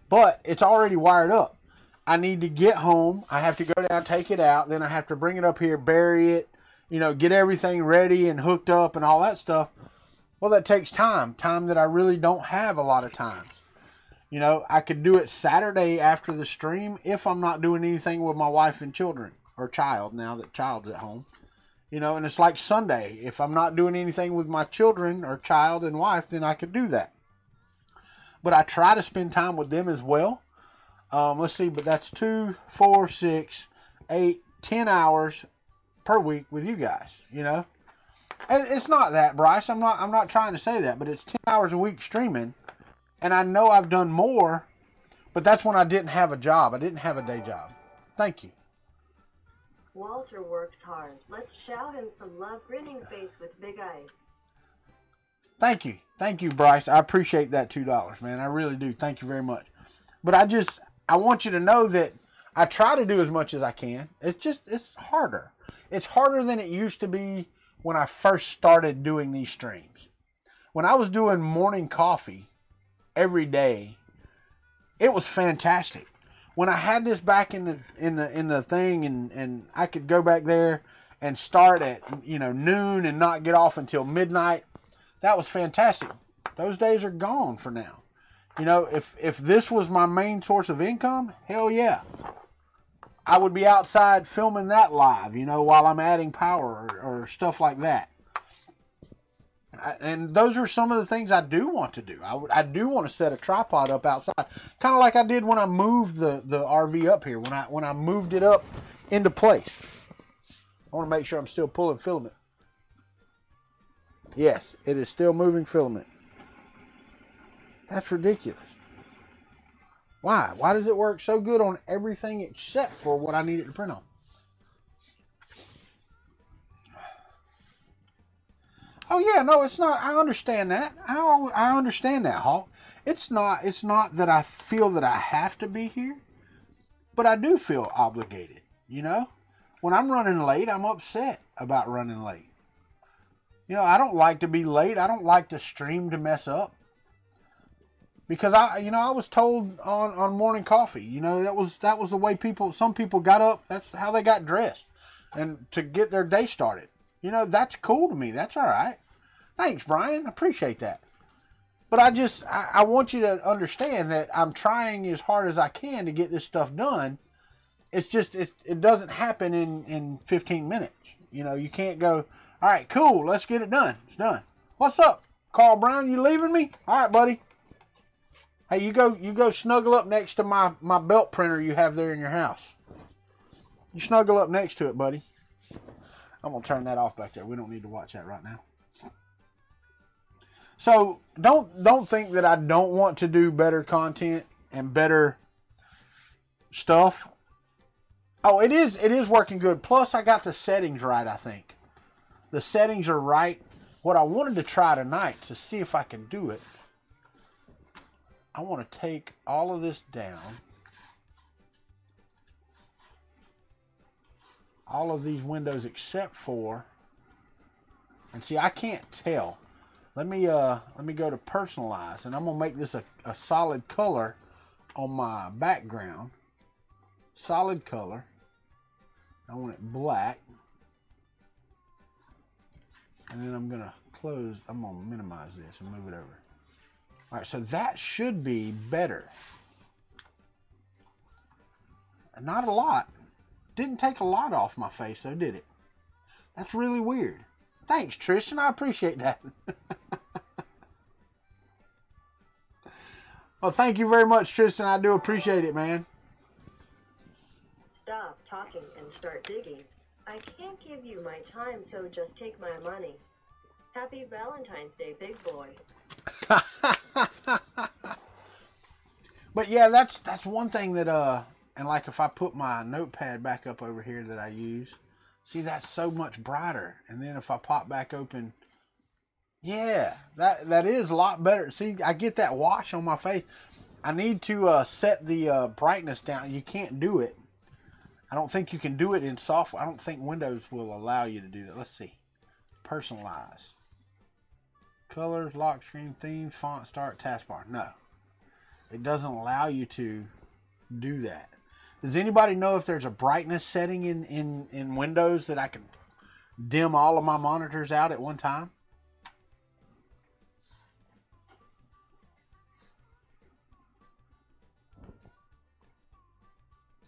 Speaker 2: but it's already wired up. I need to get home. I have to go down, take it out. Then I have to bring it up here, bury it, you know, get everything ready and hooked up and all that stuff. Well, that takes time that I really don't have a lot of times. You know, I could do it Saturday after the stream if I'm not doing anything with my wife and children, or child, now that child's at home. You know, and it's like Sunday. If I'm not doing anything with my children or child and wife, then I could do that. But I try to spend time with them as well. Let's see, but that's 2, 4, 6, 8, 10 hours per week with you guys, you know. And it's not that, Bryce. I'm not trying to say that, but it's 10 hours a week streaming. And I know I've done more, but that's when I didn't have a job. I didn't have a day job. Thank you.
Speaker 3: Walter works hard. Let's shout him some love. Grinning face with big eyes.
Speaker 2: Thank you. Thank you, Bryce. I appreciate that $2, man. I really do. Thank you very much. But I want you to know that I try to do as much as I can. It's harder. It's harder than it used to be when I first started doing these streams. When I was doing morning coffee every day, it was fantastic. When I had this back in the thing, and I could go back there and start at, you know, noon and not get off until midnight, that was fantastic. Those days are gone for now. You know, if this was my main source of income, hell yeah, I would be outside filming that live, you know, while I'm adding power or stuff like that. And those are some of the things I do want to do. I do want to set a tripod up outside, kind of like I did when I moved the RV up here. When I moved it up into place. I want to make sure I'm still pulling filament. Yes, it is still moving filament. That's ridiculous. Why? Why does it work so good on everything except for what I need it to print on? Oh yeah, no, it's not. I understand that. I understand that, Hawk. It's not that I feel that I have to be here, but I do feel obligated, you know? When I'm running late, I'm upset about running late. You know, I don't like to be late. I don't like the stream to mess up. Because I was told on morning coffee, you know, that was the way some people got up. That's how they got dressed and to get their day started. You know, that's cool to me. That's all right. Thanks, Brian. I appreciate that. But I want you to understand that I'm trying as hard as I can to get this stuff done. It's just, it doesn't happen in 15 minutes. You know, you can't go, all right, cool, let's get it done. It's done. What's up, Carl Brown? You leaving me? All right, buddy. Hey, you go snuggle up next to my belt printer you have there in your house. You snuggle up next to it, buddy. I'm going to turn that off back there. We don't need to watch that right now. So don't think that I don't want to do better content and better stuff. Oh, it is working good. Plus, I got the settings right, I think. The settings are right. What I wanted to try tonight to see if I can do it, I want to take all of this down. All of these windows except for, and see, I can't tell. Let me go to personalize, and I'm gonna make this a solid color on my background. Solid color. I want it black. And then I'm gonna minimize this and move it over. All right, so that should be better. Not a lot. Didn't take a lot off my face though, did it? That's really weird. Thanks, Tristan. I appreciate that. Well, thank you very much, Tristan. I do appreciate it, man.
Speaker 3: Stop talking and start digging. I can't give you my time, so just take my money. Happy Valentine's Day, big boy.
Speaker 2: But yeah, that's one thing that and like if I put my notepad back up over here that I use, see, that's so much brighter. And then if I pop back open, yeah, that is a lot better. See, I get that wash on my face. I need to set the brightness down. You can't do it. I don't think you can do it in software. I don't think Windows will allow you to do that. Let's see. Personalize. Colors, lock screen, themes, font, start, taskbar. No. It doesn't allow you to do that. Does anybody know if there's a brightness setting in Windows that I can dim all of my monitors out at one time?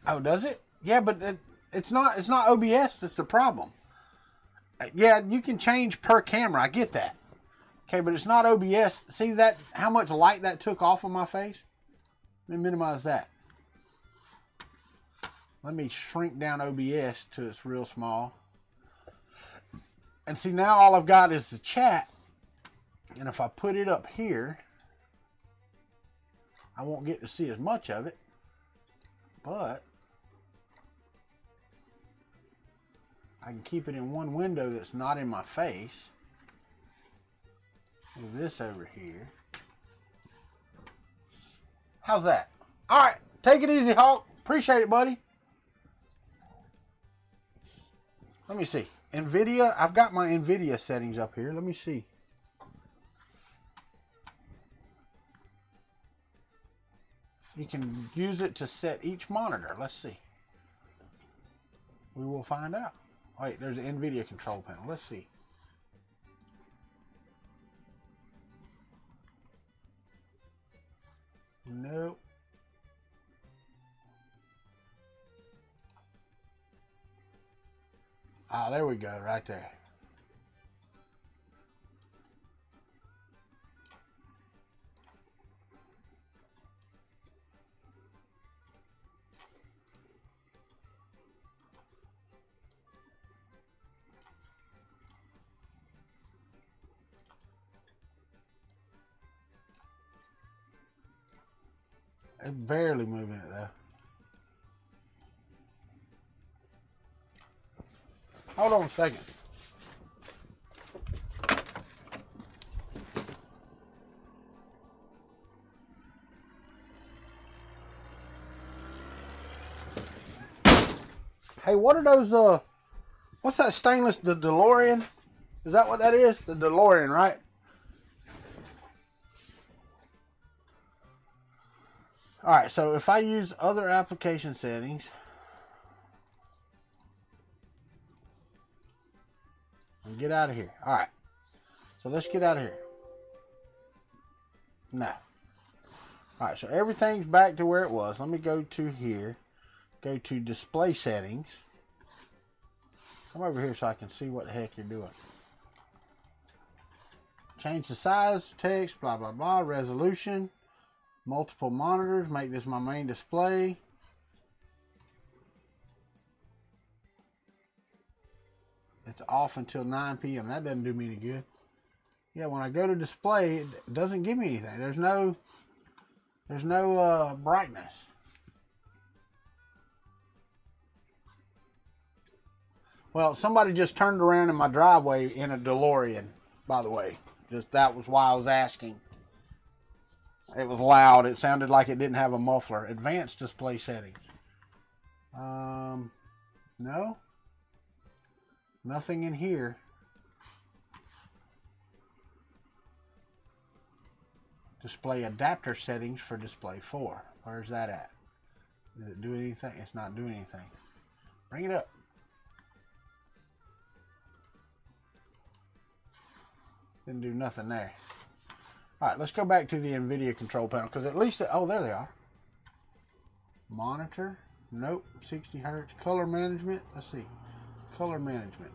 Speaker 2: Oh, does it? Yeah, but it's not OBS that's the problem. Yeah, you can change per camera. I get that. Okay, but it's not OBS. See that how much light that took off of my face? Let me minimize that. Let me shrink down OBS to it's real small. And see, now all I've got is the chat. And if I put it up here, I won't get to see as much of it. But I can keep it in one window that's not in my face. Move this over here. How's that? All right, take it easy, Hawk. Appreciate it, buddy. Let me see. NVIDIA, I've got my NVIDIA settings up here. Let me see. You can use it to set each monitor. Let's see. We will find out. Wait, there's an NVIDIA control panel. Let's see. Nope. Ah, there we go, right there. It's barely moving it though. Hold on a second. Hey, what are those, what's that stainless, the DeLorean? Is that what that is? The DeLorean, right? Alright, so if I use other application settings, and get out of here. Alright, so let's get out of here. No. Alright, so everything's back to where it was. Let me go to here. Go to display settings. Come over here so I can see what the heck you're doing. Change the size, text, blah, blah, blah, resolution. Multiple monitors, make this my main display. It's off until 9 p.m. That doesn't do me any good. Yeah, when I go to display, it doesn't give me anything. There's no brightness. Well, somebody just turned around in my driveway in a DeLorean, by the way. Just that was why I was asking. It was loud. It sounded like it didn't have a muffler. Advanced display settings. No. Nothing in here. Display adapter settings for display 4. Where's that at? Does it do anything? It's not doing anything. Bring it up. Didn't do nothing there. Alright, let's go back to the NVIDIA control panel, because at least, oh, there they are. Monitor, nope, 60 hertz. Color management, let's see. Color management.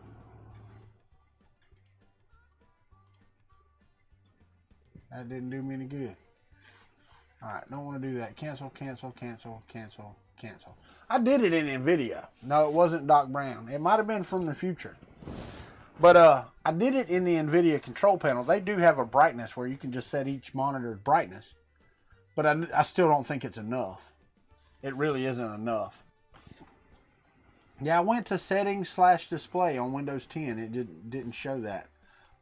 Speaker 2: That didn't do me any good. Alright, don't want to do that. Cancel, cancel, cancel, cancel, cancel. I did it in NVIDIA. No, it wasn't Doc Brown. It might have been from the future. But I did it in the NVIDIA control panel. They do have a brightness where you can just set each monitor's brightness. But I still don't think it's enough. It really isn't enough. Yeah, I went to settings / display on Windows 10. It didn't show that.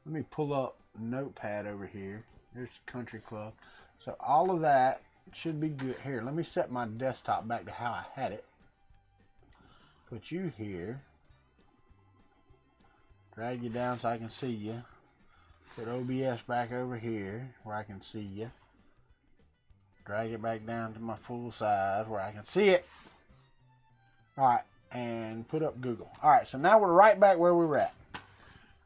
Speaker 2: Let me pull up Notepad over here. There's Kuntry Klub. So all of that should be good. Here, let me set my desktop back to how I had it. Put you here. Drag you down so I can see you. Put OBS back over here where I can see you. Drag it back down to my full size where I can see it. Alright, and put up Google. Alright, so now we're right back where we were at.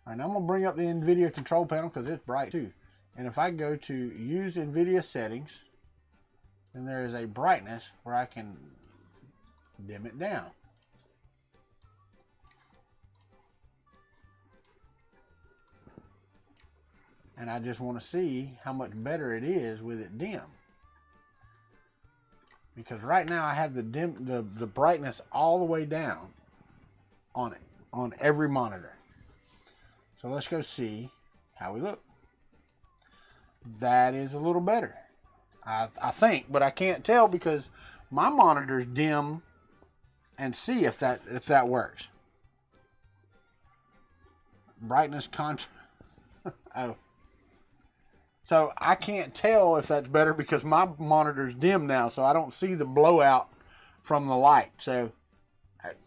Speaker 2: Alright, now I'm going to bring up the NVIDIA control panel because it's bright too. And if I go to use NVIDIA settings, then there is a brightness where I can dim it down. And I just want to see how much better it is with it dim. Because right now I have the brightness all the way down on it, on every monitor. So let's go see how we look. That is a little better, I think, but I can't tell because my monitor's dim and see if that works. Brightness contrast. Oh. So I can't tell if that's better because my monitor's dim now, so I don't see the blowout from the light. So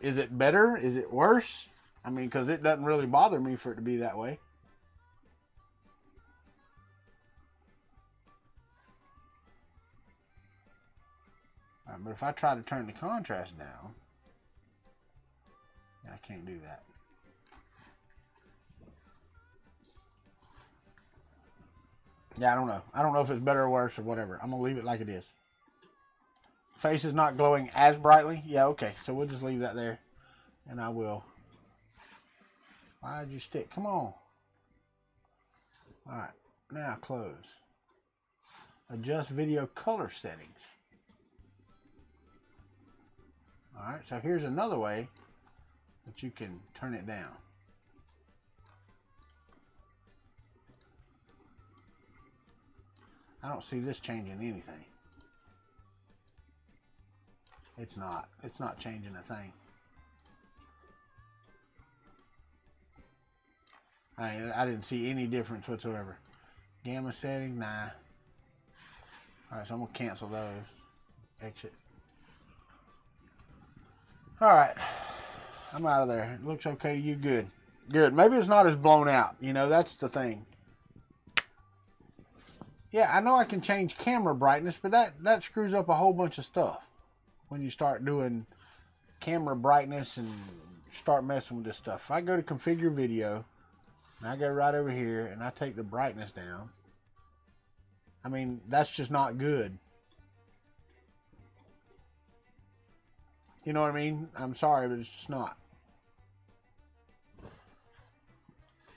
Speaker 2: is it better? Is it worse? I mean, because it doesn't really bother me for it to be that way. All right, but if I try to turn the contrast down, I can't do that. Yeah, I don't know. I don't know if it's better or worse or whatever. I'm going to leave it like it is. Face is not glowing as brightly. Yeah, okay. So we'll just leave that there. And I will. Why'd you stick? Come on. Alright. Now close. Adjust video color settings. Alright. So here's another way that you can turn it down. I don't see this changing anything. It's not. It's not changing a thing. I didn't see any difference whatsoever. Gamma setting, nah. Alright, so I'm going to cancel those. Exit. Alright. I'm out of there. It looks okay to you. Good. Good. Maybe it's not as blown out. You know, that's the thing. Yeah, I know I can change camera brightness, but that screws up a whole bunch of stuff. When you start doing camera brightness and start messing with this stuff. If I go to configure video, and I go right over here, and I take the brightness down, I mean, that's just not good. You know what I mean? I'm sorry, but it's just not.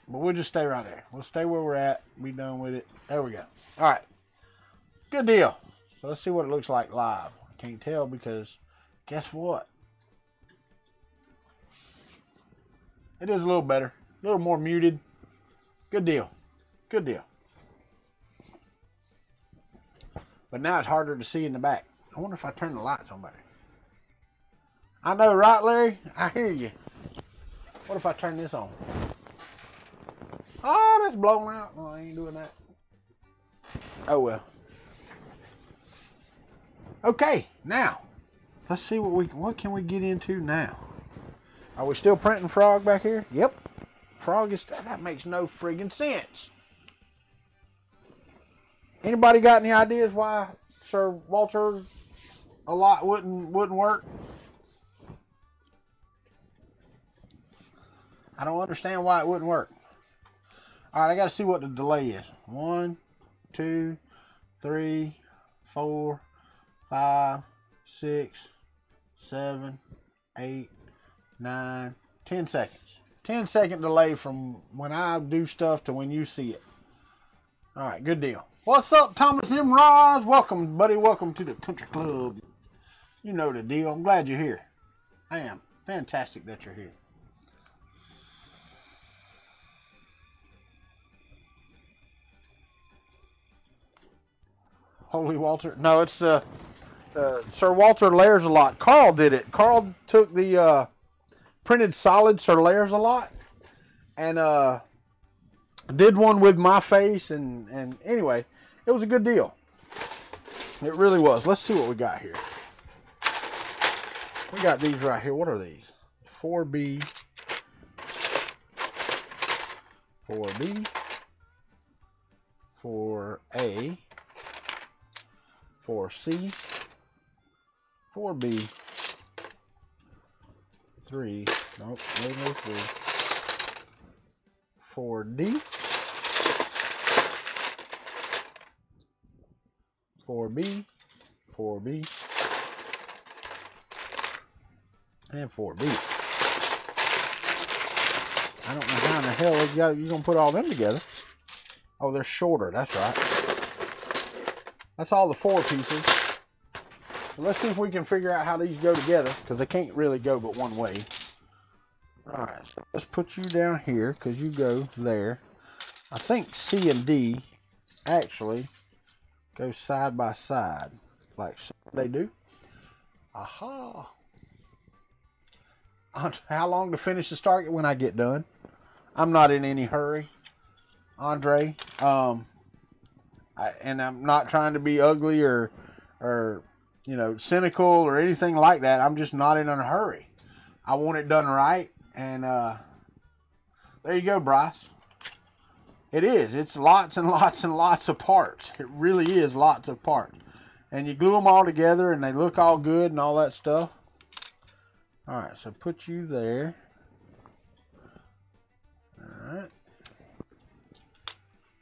Speaker 2: But we'll just stay right there. We'll stay where we're at. Be done with it. There we go. All right. Good deal. So let's see what it looks like live. I can't tell because guess what? It is a little better. A little more muted. Good deal. Good deal. But now it's harder to see in the back. I wonder if I turn the lights on better. I know, right, Larry? I hear you. What if I turn this on? Oh, that's blowing out. No, I ain't doing that. Oh well. Okay, now let's see what can we get into now. Are we still printing frog back here? Yep. Frog is that makes no friggin' sense. Anybody got any ideas why Sir Walter a lot wouldn't work? I don't understand why it wouldn't work. All right, I got to see what the delay is. 1, 2, 3, 4, 5, 6, 7, 8, 9, 10 seconds. 10-second delay from when I do stuff to when you see it. All right, good deal. What's up, Thomas M. Ross? Welcome, buddy. Welcome to the Country Club. You know the deal. I'm glad you're here. I am. Fantastic that you're here. Holy Walter. No, it's Sir Walter Layers a Lot. Carl did it. Carl took the printed solid Sir Layers a Lot and did one with my face and anyway, it was a good deal. It really was. Let's see what we got here. We got these right here. What are these? 4B, 4B, 4A, 4C, 4B, 3, nope, no 3, 4D, 4B, 4B, and 4B. I don't know how in the hell you're going to put all them together. Oh, they're shorter, that's right. That's all the 4 pieces. So let's see if we can figure out how these go together, because they can't really go but one way. Alright, so let's put you down here, because you go there. I think C and D actually go side by side, like they do. Aha! How long to finish the Stargate? When I get done. I'm not in any hurry, Andre. And I'm not trying to be ugly or you know, cynical or anything like that. I'm just not in a hurry. I want it done right. And there you go, Bryce. It is. It's lots and lots and lots of parts. It really is lots of parts. And you glue them all together and they look all good and all that stuff. Alright, so put you there. Alright.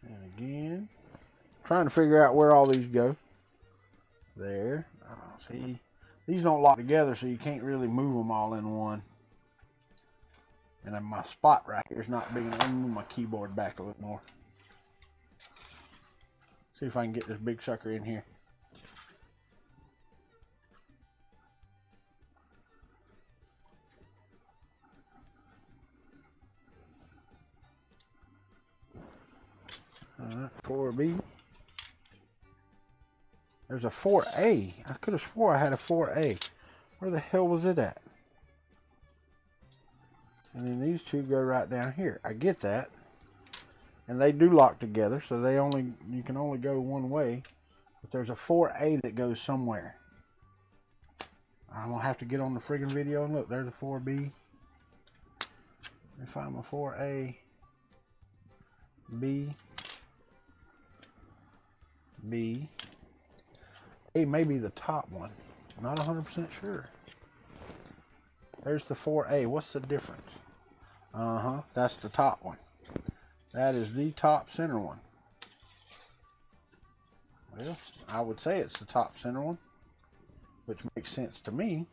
Speaker 2: And again. Trying to figure out where all these go. There. Oh, see, these don't lock together, so you can't really move them all in one. And then my spot right here is not big enough. Let me move my keyboard back a little more. See if I can get this big sucker in here. Alright, 4B. There's a 4A. I could have swore I had a 4A. Where the hell was it at? And then these two go right down here. I get that. And they do lock together, so you can only go one way. But there's a 4A that goes somewhere. I'm going to have to get on the friggin' video and look. There's a 4B. If I'm a 4A. B. B. A may be the top one. I'm not 100% sure. There's the 4A. What's the difference? That's the top one. That is the top center one. Well, I would say it's the top center one, which makes sense to me.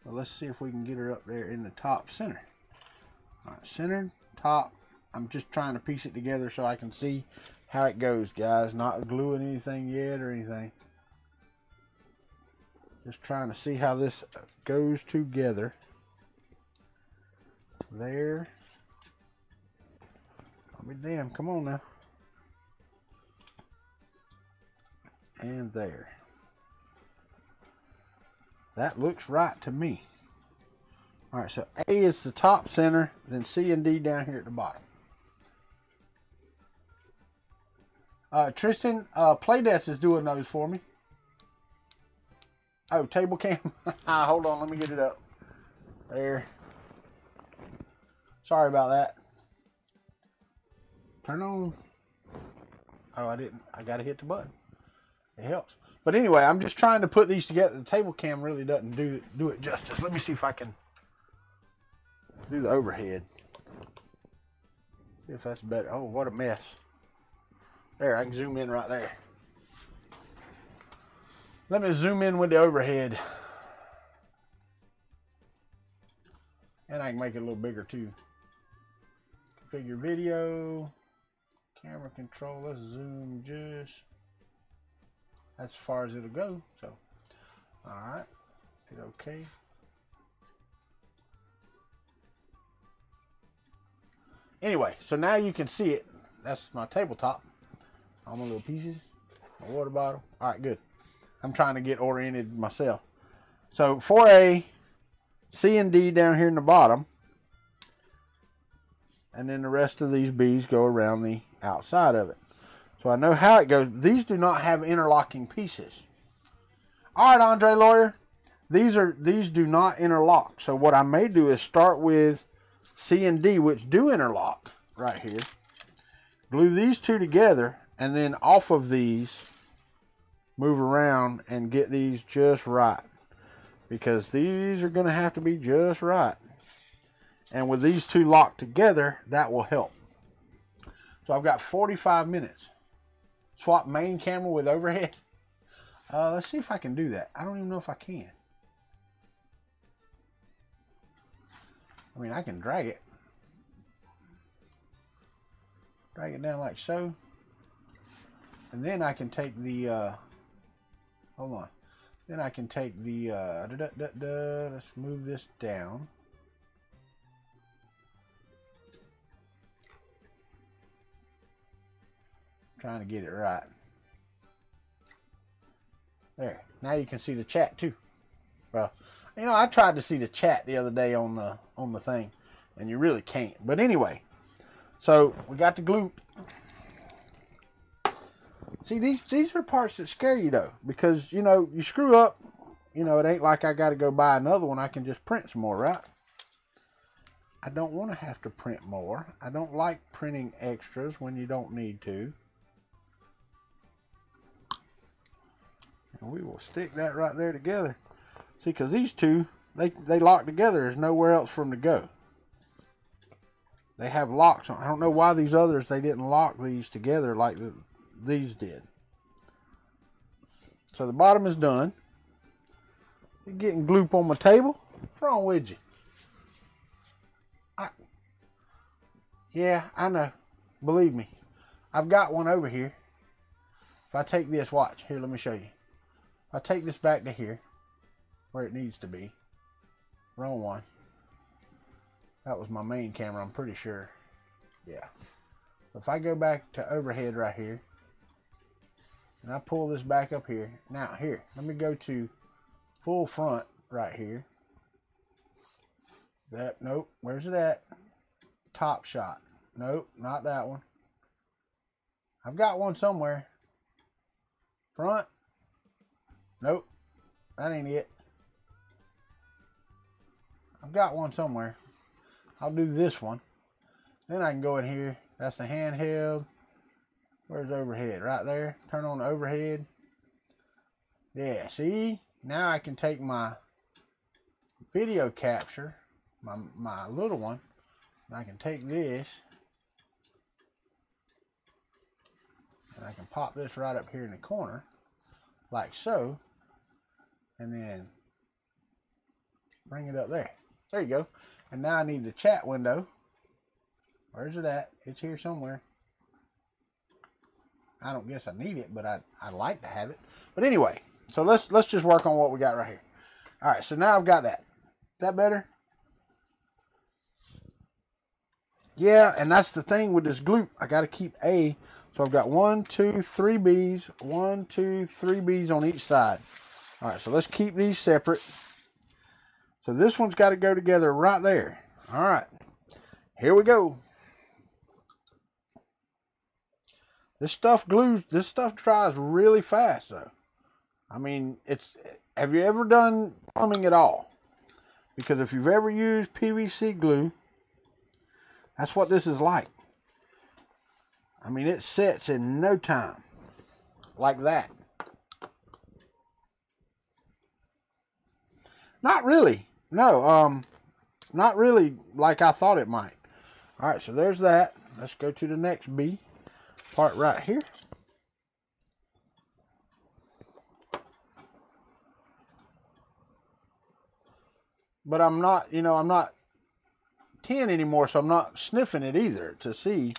Speaker 2: Well, let's see if we can get her up there in the top center. All right, centered, top. I'm just trying to piece it together so I can see how it goes, guys. Not gluing anything yet or anything. Just trying to see how this goes together. There. I'll be damned. Come on now. And there. That looks right to me. All right, so A is the top center, then C and D down here at the bottom. Tristan, Playdesk is doing those for me. Oh, table cam. Hold on, let me get it up. There. Sorry about that. Turn on. Oh, I didn't. I got to hit the button. It helps. But anyway, I'm just trying to put these together. The table cam really doesn't do it justice. Let me see if I can do the overhead. See if that's better. Oh, what a mess. There, I can zoom in right there. Let me zoom in with the overhead. And I can make it a little bigger too. Configure video. Camera control. Let's zoom just. That's as far as it'll go. So, alright. Hit OK. Anyway, so now you can see it. That's my tabletop. All my little pieces. My water bottle. Alright, good. I'm trying to get oriented myself. So 4A, C and D down here in the bottom. And then the rest of these B's go around the outside of it. So I know how it goes. These do not have interlocking pieces. Alright, Andre Lawyer. These do not interlock. So what I may do is start with C and D, which do interlock right here. Glue these two together, and then off of these, move around and get these just right. Because these are going to have to be just right. And with these two locked together, that will help. So I've got 45 minutes. Swap main camera with overhead. Let's see if I can do that. I don't even know if I can. I mean, I can drag it. Drag it down like so. And then I can take the, hold on. Then I can take the, let's move this down. Trying to get it right. There. Now you can see the chat too. Well, you know, I tried to see the chat the other day on the thing, and you really can't. But anyway, so we got the gloop. See, these are parts that scare you though, because you know you screw up. You know, it ain't like I got to go buy another one. I can just print some more, right? I don't want to have to print more. I don't like printing extras when you don't need to. And we will stick that right there together. See, because these two, they lock together. There's nowhere else for them to go. They have locks on. I don't know why these others, they didn't lock these together like these did. So the bottom is done. You're getting gloop on my table. What's wrong with you? Yeah, I know. Believe me. I've got one over here. If I take this, watch. Here, let me show you. If I take this back to here, where it needs to be. Wrong one. That was my main camera, I'm pretty sure. Yeah. If I go back to overhead right here, and I pull this back up here. Now, here, let me go to full front right here. Nope, where's it at? Top shot. Nope, not that one. I've got one somewhere. Front. Nope, that ain't it. I've got one somewhere. I'll do this one. Then I can go in here. That's the handheld. Where's overhead? Right there. Turn on the overhead. Yeah, see? Now I can take my video capture, my little one, and I can take this, and I can pop this right up here in the corner, like so, and then bring it up there. There you go. And now I need the chat window. Where's it at? It's here somewhere. I don't guess I need it, but I'd like to have it. But anyway, so let's just work on what we got right here. All right, so now I've got that. That better? Yeah, and that's the thing with this gloop. I got to keep A. So I've got 1, 2, 3 B's. 1, 2, 3 B's on each side. All right, so let's keep these separate. So this one's got to go together right there. All right, here we go. This stuff dries really fast though. I mean, have you ever done plumbing at all? Because if you've ever used PVC glue, that's what this is like. I mean, it sets in no time. Like that. Not really. No, not really like I thought it might. All right, so there's that. Let's go to the next B part right here. But I'm not, I'm not 10 anymore, so I'm not sniffing it either to see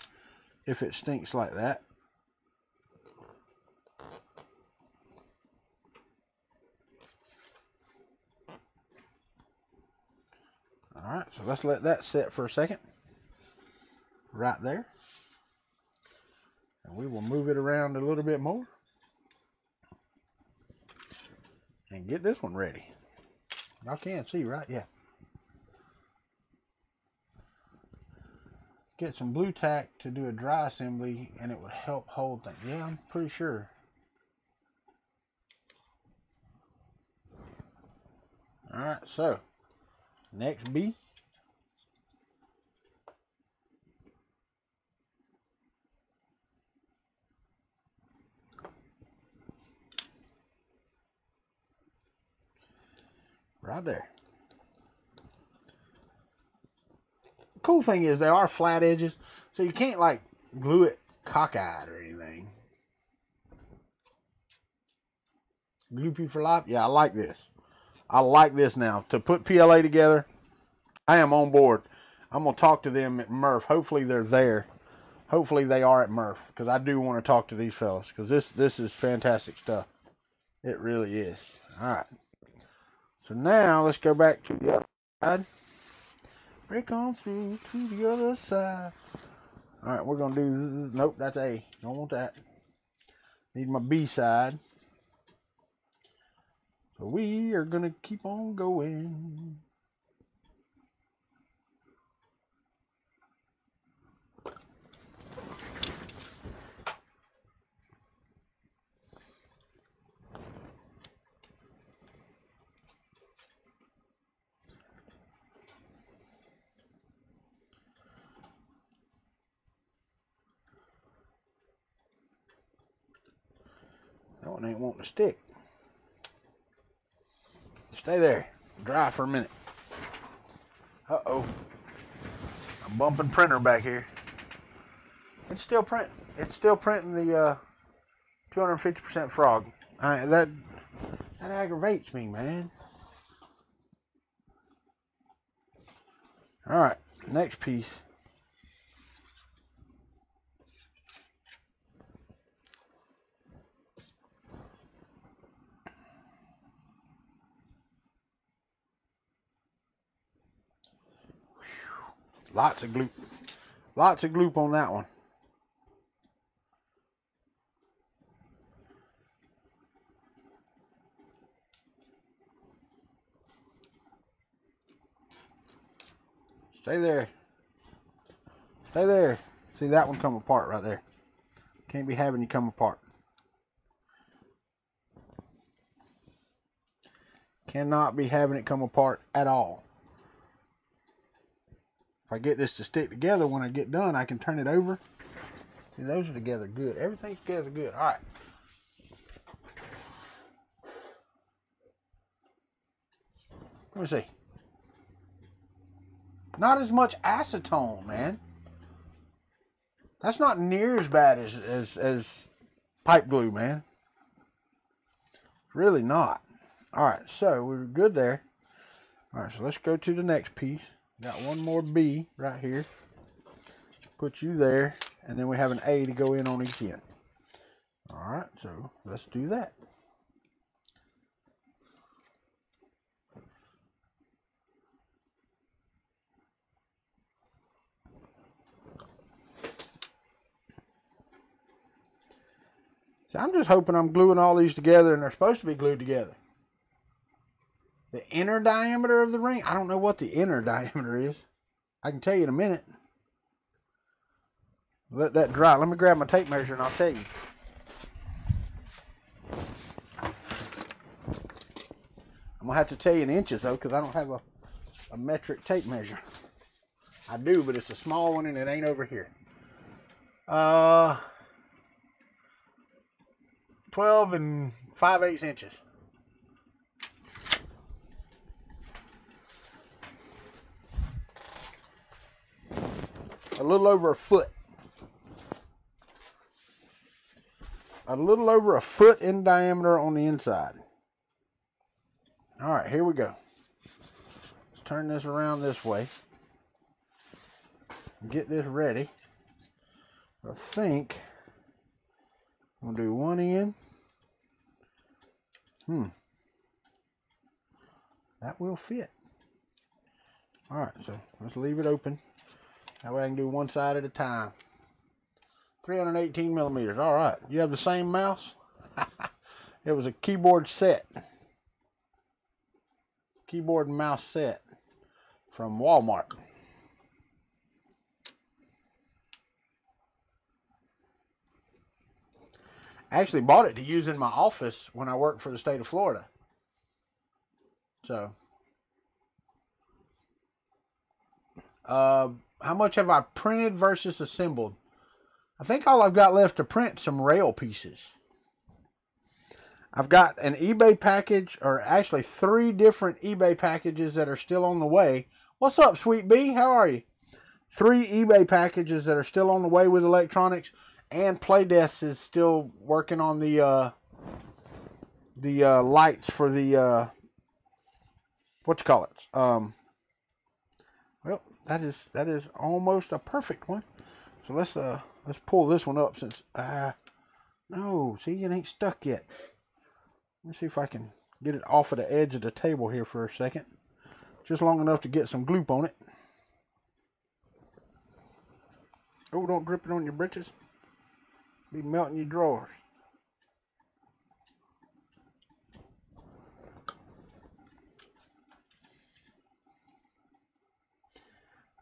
Speaker 2: if it stinks like that. All right, so let's let that set for a second. Right there. And we will move it around a little bit more. And get this one ready. Y'all can see, right? Yeah. Get some blue tack to do a dry assembly and it would help hold things. Yeah, I'm pretty sure. Alright, so next B. Right there. The cool thing is they are flat edges, so you can't like glue it cockeyed or anything. Gloopy for life. Yeah, I like this. I like this now. To put PLA together, I am on board. I'm going to talk to them at Murph. Hopefully they're there. Hopefully they are at Murph, because I do want to talk to these fellas, because this is fantastic stuff. It really is. All right. So now let's go back to the other side. Break on through to the other side. All right, we're going to do, nope, that's A. Don't want that. Need my B side. So we are going to keep on going. That one ain't wanting to stick. Stay there. Dry for a minute. Uh-oh. I'm bumping printer back here. It's still printing. It's still printing the 250% frog. That aggravates me, man. Alright, next piece. Lots of gloop. Lots of gloop on that one. Stay there. Stay there. See that one come apart right there. Can't be having you come apart. Cannot be having it come apart at all. If I get this to stick together when I get done, I can turn it over. See, those are together good. Everything's together good. All right. Let me see. Not as much acetone, man. That's not near as bad as pipe glue, man. Really not. All right, so we're good there. All right, so let's go to the next piece. Got one more B right here. Put you there, and then we have an A to go in on each end. All right, so let's do that. See, I'm just hoping I'm gluing all these together, and they're supposed to be glued together. The inner diameter of the ring? I don't know what the inner diameter is. I can tell you in a minute. Let that dry. Let me grab my tape measure and I'll tell you. I'm going to have to tell you in inches though, because I don't have a metric tape measure. I do, but it's a small one and it ain't over here. 12 and 5/8 inches. A little over a foot. A little over a foot in diameter on the inside. All right, here we go. Let's turn this around this way. Get this ready. I think I'm gonna do one end. That will fit. All right, so let's leave it open. That way I can do one side at a time. 318 millimeters. All right, you have the same mouse? It was a keyboard set. Keyboard and mouse set from Walmart. I actually bought it to use in my office when I worked for the state of Florida. So, how much have I printed versus assembled? I think all I've got left to print some rail pieces. I've got an eBay package, or actually 3 different eBay packages that are still on the way. What's up, Sweet Bee? How are you? 3 eBay packages that are still on the way with electronics, and Playdeaths is still working on the lights for the what you call it? Well, that is almost a perfect one. So let's pull this one up since no, see, it ain't stuck yet. Let me see if I can get it off of the edge of the table here for a second. Just long enough to get some gloop on it. Oh, don't drip it on your britches. Be melting your drawers.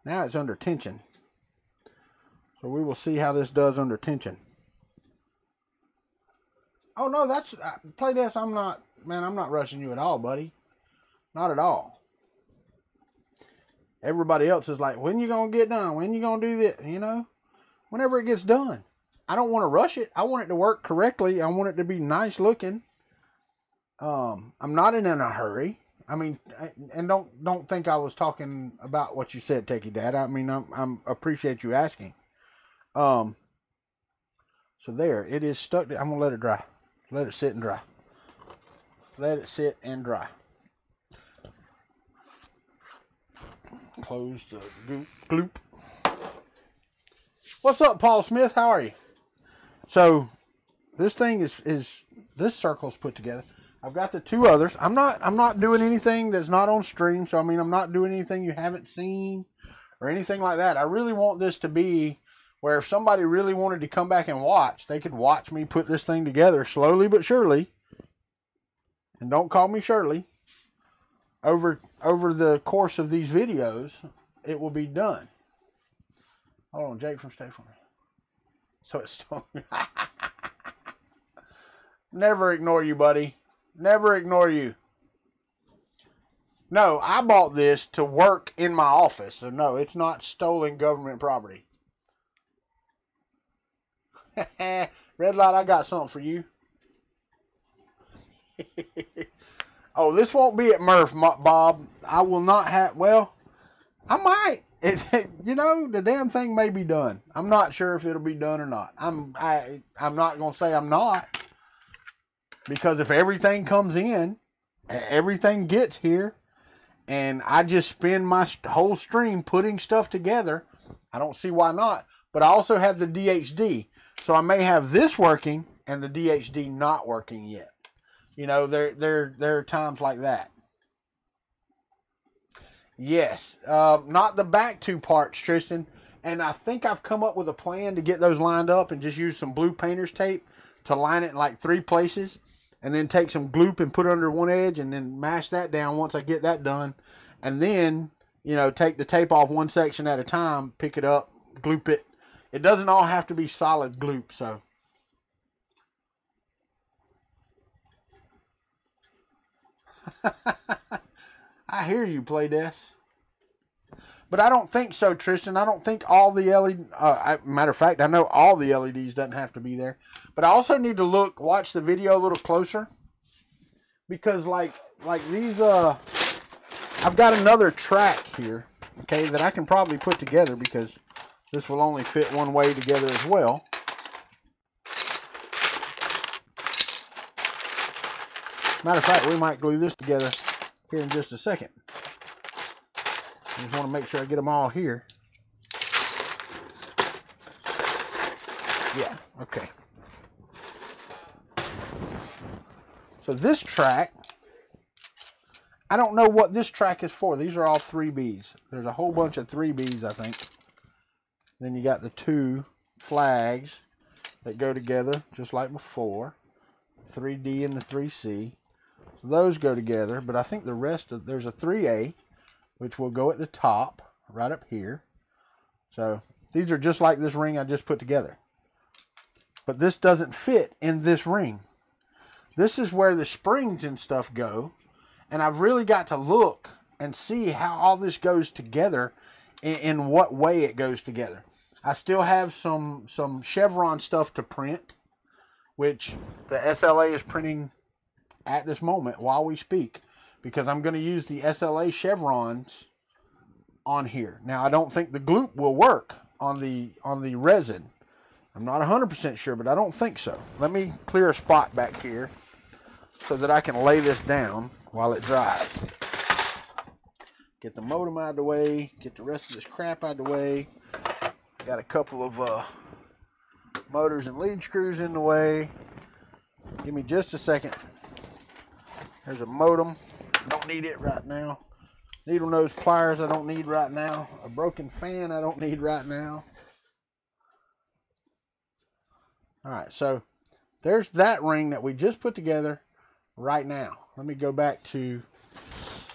Speaker 2: Now it's under tension. So we will see how this does under tension. Oh no, that's play this. I'm not rushing you at all, buddy. Not at all. Everybody else is like, when you gonna get done? When you gonna do this? You know, whenever it gets done. I don't want to rush it. I want it to work correctly. I want it to be nice looking. I'm not in a hurry. I mean, and don't think I was talking about what you said, Techie Dad. I mean, I'm appreciate you asking. So there, it is stuck. I'm gonna let it dry. Let it sit and dry. Let it sit and dry. Close the gloop. What's up, Paul Smith? How are you? So this thing is this circle's put together. I've got the 2 others. I'm not doing anything that's not on stream. So I mean, I'm not doing anything you haven't seen or anything like that. I really want this to be where if somebody really wanted to come back and watch, they could watch me put this thing together slowly but surely. And don't call me Shirley. Over the course of these videos, it will be done. Hold on, Jake from Stay For Me. So it's still... Never ignore you, buddy. Never ignore you. No, I bought this to work in my office. So no, it's not stolen government property. Red Light, I got something for you. Oh, this won't be at Murph, Bob. I will not have... Well, I might. You know, the damn thing may be done. I'm not sure if it'll be done or not. I'm not going to say I'm not. Because if everything comes in, everything gets here, and I just spend my whole stream putting stuff together, I don't see why not. But I also have the DHD. So I may have this working and the DHD not working yet. You know, there are times like that. Yes, not the back 2 parts, Tristan. And I think I've come up with a plan to get those lined up and just use some blue painter's tape to line it in like 3 places. and then take some gloop and put it under one edge and then mash that down once I get that done. And then, you know, take the tape off one section at a time, pick it up, gloop it. It doesn't all have to be solid gloop, so. I hear you, Playdesk. But I don't think so, Tristan. I don't think all the LED... matter of fact, I know all the LEDs doesn't have to be there. But I also need to watch the video a little closer. Because like these... I've got another track here, okay, that I can probably put together because this will only fit one way together as well. Matter of fact, we might glue this together here in just a second. I just want to make sure I get them all here. Yeah, okay. So this track, I don't know what this track is for. These are all 3Bs. There's a whole bunch of 3Bs, I think. Then you got the 2 flags that go together, just like before. 3D and the 3C. So those go together, but I think the rest of, there's a 3A, which will go at the top, right up here. So these are just like this ring I just put together. But this doesn't fit in this ring. This is where the springs and stuff go. And I've really got to look and see how all this goes together, in what way it goes together. I still have some chevron stuff to print, which the SLA is printing at this moment while we speak, because I'm going to use the SLA chevrons on here. Now, I don't think the gloop will work on the resin. I'm not 100% sure, but I don't think so. Let me clear a spot back here so that I can lay this down while it dries. Get the modem out of the way, get the rest of this crap out of the way. Got a couple of motors and lead screws in the way. Give me just a second. There's a modem. Don't need it right now. Needle nose pliers I don't need right now. A broken fan I don't need right now. Alright, so there's that ring that we just put together right now. Let me go back to...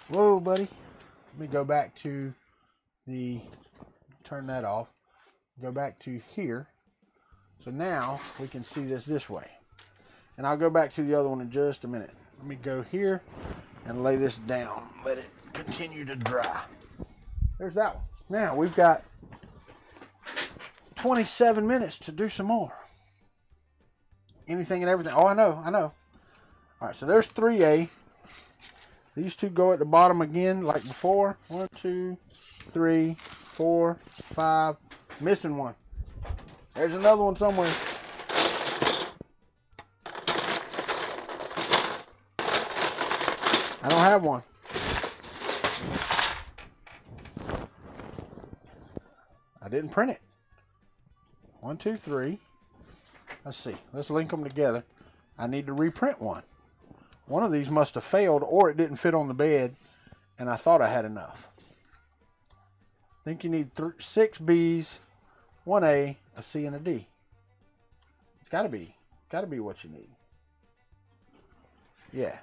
Speaker 2: Whoa, buddy. Let me go back to the... Turn that off. Go back to here. So now we can see this way. And I'll go back to the other one in just a minute. Let me go here and lay this down. Let it continue to dry. There's that one. Now we've got 27 minutes to do some more. Anything and everything. Oh, I know. All right, so there's 3A. These two go at the bottom again like before. 1, 2, 3, 4, 5. Missing one. There's another one somewhere. I don't have one. I didn't print it. 1, 2, 3. Let's see. Let's link them together. I need to reprint one. One of these must have failed, or it didn't fit on the bed, and I thought I had enough. I think you need 6 B's, 1 A, a C, and a D. It's got to be what you need. Yeah.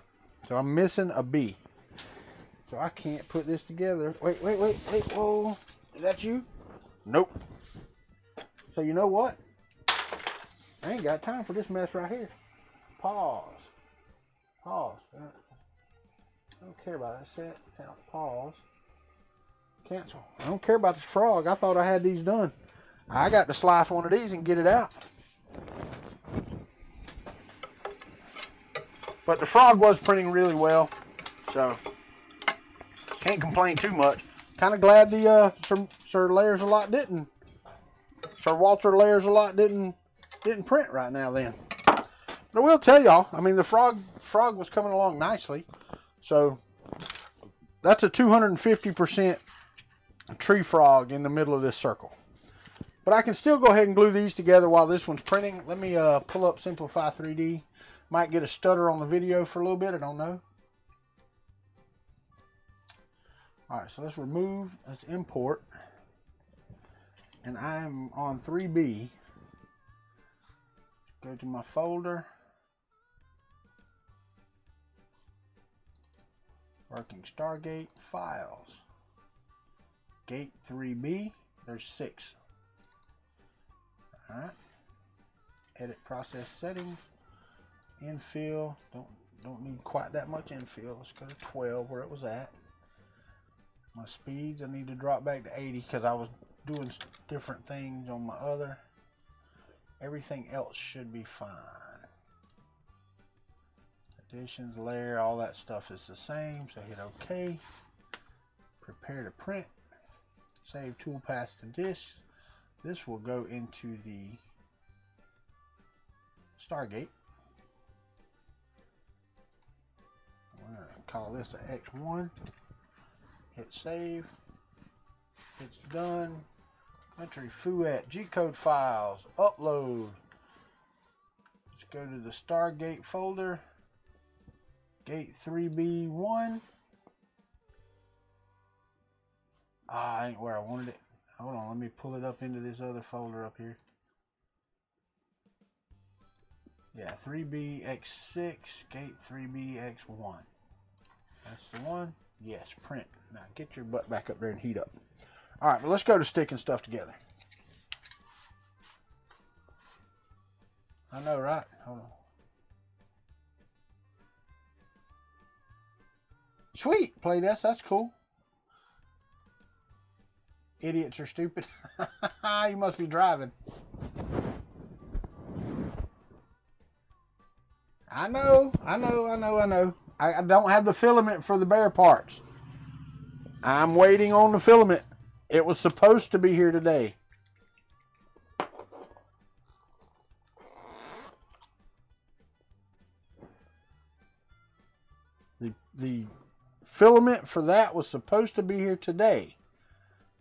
Speaker 2: So I'm missing a B. So I can't put this together. Wait. Whoa. Is that you? Nope. So you know what? I ain't got time for this mess right here. Pause. I don't care about that. Set. Now, pause. Cancel. I don't care about this frog. I thought I had these done. I got to slice one of these and get it out. But the frog was printing really well, so can't complain too much. Kind of glad the Sir Walter Layers a lot didn't print right now then. But I will tell y'all, I mean, the frog was coming along nicely. So that's a 250% tree frog in the middle of this circle. But I can still go ahead and glue these together while this one's printing. Let me pull up Simplify 3D. Might get a stutter on the video for a little bit, I don't know. Alright, so let's remove, let's import. And I'm on 3B. Go to my folder. Working Stargate files. Gate 3B. There's 6. Alright. Edit process settings. Infill. Don't need quite that much infill. Let's go to 12 where it was at. My speeds, I need to drop back to 80 because I was doing different things on my other. Everything else should be fine. Additions, layer, all that stuff is the same. So hit OK. Prepare to print. Save toolpath to disk. This will go into the Stargate. I'm going to call this an X1. Hit save. It's done. Kuntry Klub G-code files. Upload. Let's go to the Stargate folder. Gate 3B1. Ah, ain't where I wanted it. Hold on, let me pull it up into this other folder up here. Yeah, 3BX6, Gate 3BX1. That's the one. Yes, print. Now get your butt back up there and heat up. All right, but let's go to sticking stuff together. I know, right? Hold on. Sweet, play this. That's cool. Idiots are stupid. You must be driving. I know. I don't have the filament for the bare parts. I'm waiting on the filament. It was supposed to be here today. The filament for that was supposed to be here today.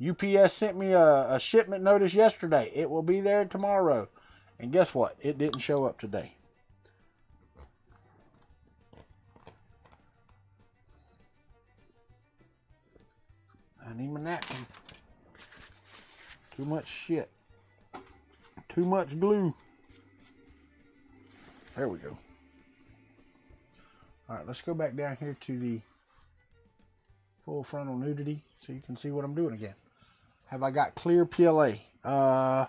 Speaker 2: UPS sent me a shipment notice yesterday. It will be there tomorrow. And guess what? It didn't show up today. I need my napkin. Too much shit. Too much glue. There we go. Alright, let's go back down here to the full frontal nudity so you can see what I'm doing again. Have I got clear PLA? No,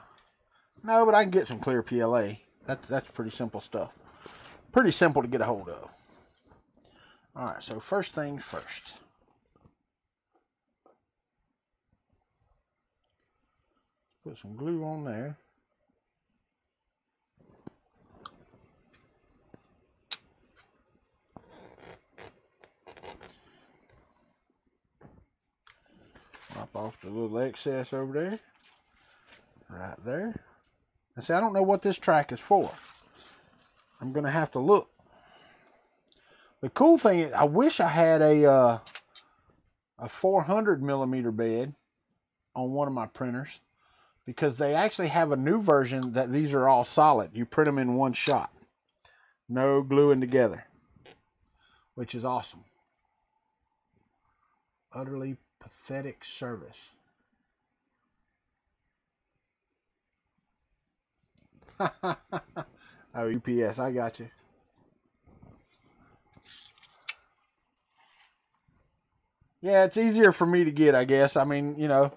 Speaker 2: but I can get some clear PLA. That's pretty simple stuff. Pretty simple to get a hold of. Alright, so first things first. Put some glue on there. Wipe off the little excess over there. Right there. And see, I don't know what this track is for. I'm going to have to look. The cool thing is, I wish I had a 400 millimeter bed on one of my printers, because they actually have a new version that these are all solid. You print them in one shot. No gluing together. Which is awesome. Utterly pathetic service. Oh, UPS, I got you. Yeah, it's easier for me to get, I guess. I mean, you know,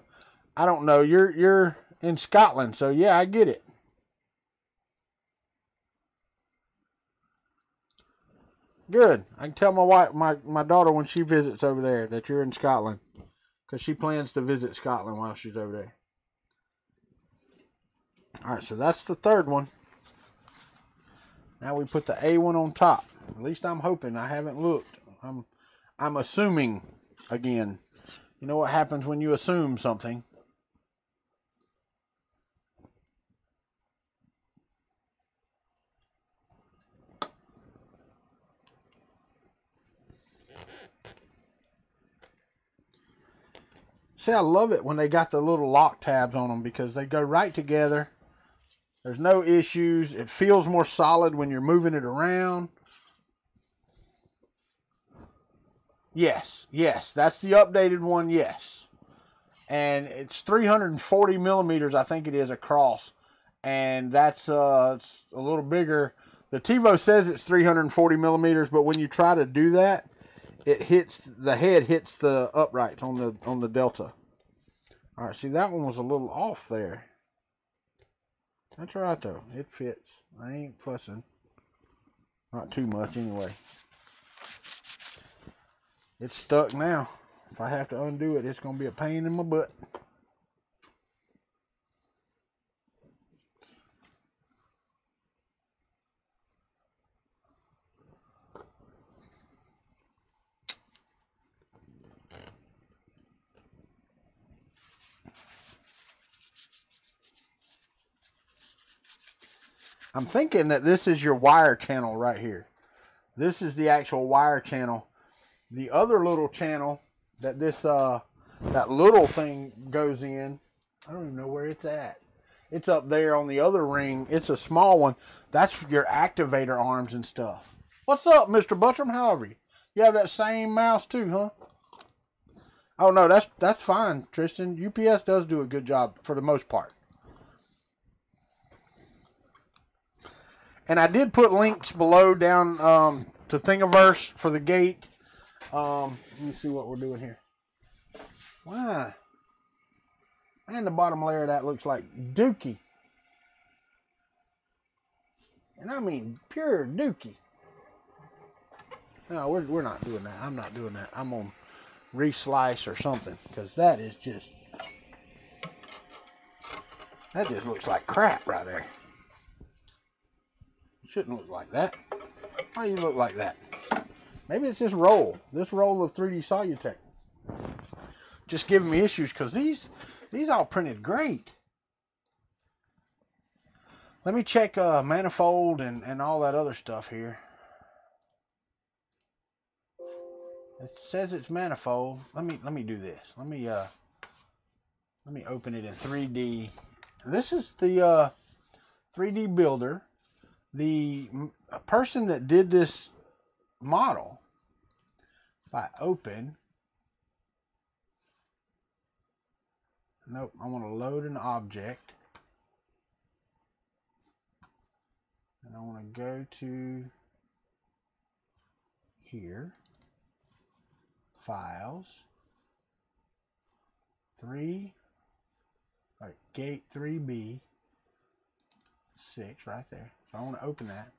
Speaker 2: I don't know. You're in Scotland, so yeah, I get it. Good. I can tell my wife, my daughter, when she visits over there, that you're in Scotland, because she plans to visit Scotland while she's over there. All right, so that's the third one. Now we put the A1 on top. At least I'm hoping. I haven't looked. I'm assuming again. You know what happens when you assume something? See, I love it when they got the little lock tabs on them, because they go right together. There's no issues. It feels more solid when you're moving it around. Yes, that's the updated one, yes. And it's 340 millimeters, I think it is, across. And that's it's a little bigger. The TiVo says it's 340 millimeters, but when you try to do that, it hits the head hits the uprights on the delta. All right, see that one was a little off there. That's all right though. It fits. I ain't fussing. Not too much anyway. It's stuck now. If I have to undo it, it's gonna be a pain in my butt. I'm thinking that this is your wire channel right here. This is the actual wire channel. The other little channel that this that little thing goes in, I don't even know where it's at. It's up there on the other ring. It's a small one. That's your activator arms and stuff. What's up, Mr. Buttram? How are you? You have that same mouse too, huh? Oh no, that's fine, Tristan. UPS does do a good job for the most part. And I did put links below down to Thingiverse for the gate. Let me see what we're doing here. Wow. And the bottom layer of that looks like dookie. And I mean pure dookie. No, we're not doing that. I'm not doing that. I'm going to reslice or something. Because that is just... that just looks like crap right there. Shouldn't look like that. Why do you look like that? Maybe it's this roll of 3D Solutech. Just giving me issues because these all printed great. Let me check manifold and all that other stuff here. It says it's manifold. Let me do this. Let me open it in 3D. This is the 3D builder. The person that did this model, if I open, nope, I want to load an object, and I want to go to here, files, gate 3B, 6 right there. So I want to open that,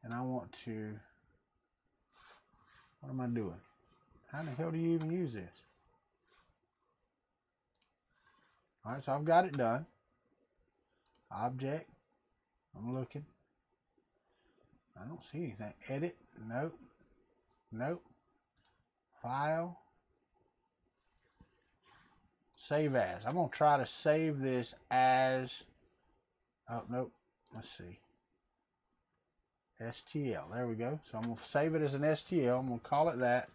Speaker 2: and I want to, what am I doing? How the hell do you even use this? Alright, so I've got it done. Object, I'm looking. I don't see anything. Edit, nope. Nope. File. Save as. I'm going to try to save this as, oh, nope. Let's see. STL. There we go. So I'm going to save it as an STL. I'm going to call it that.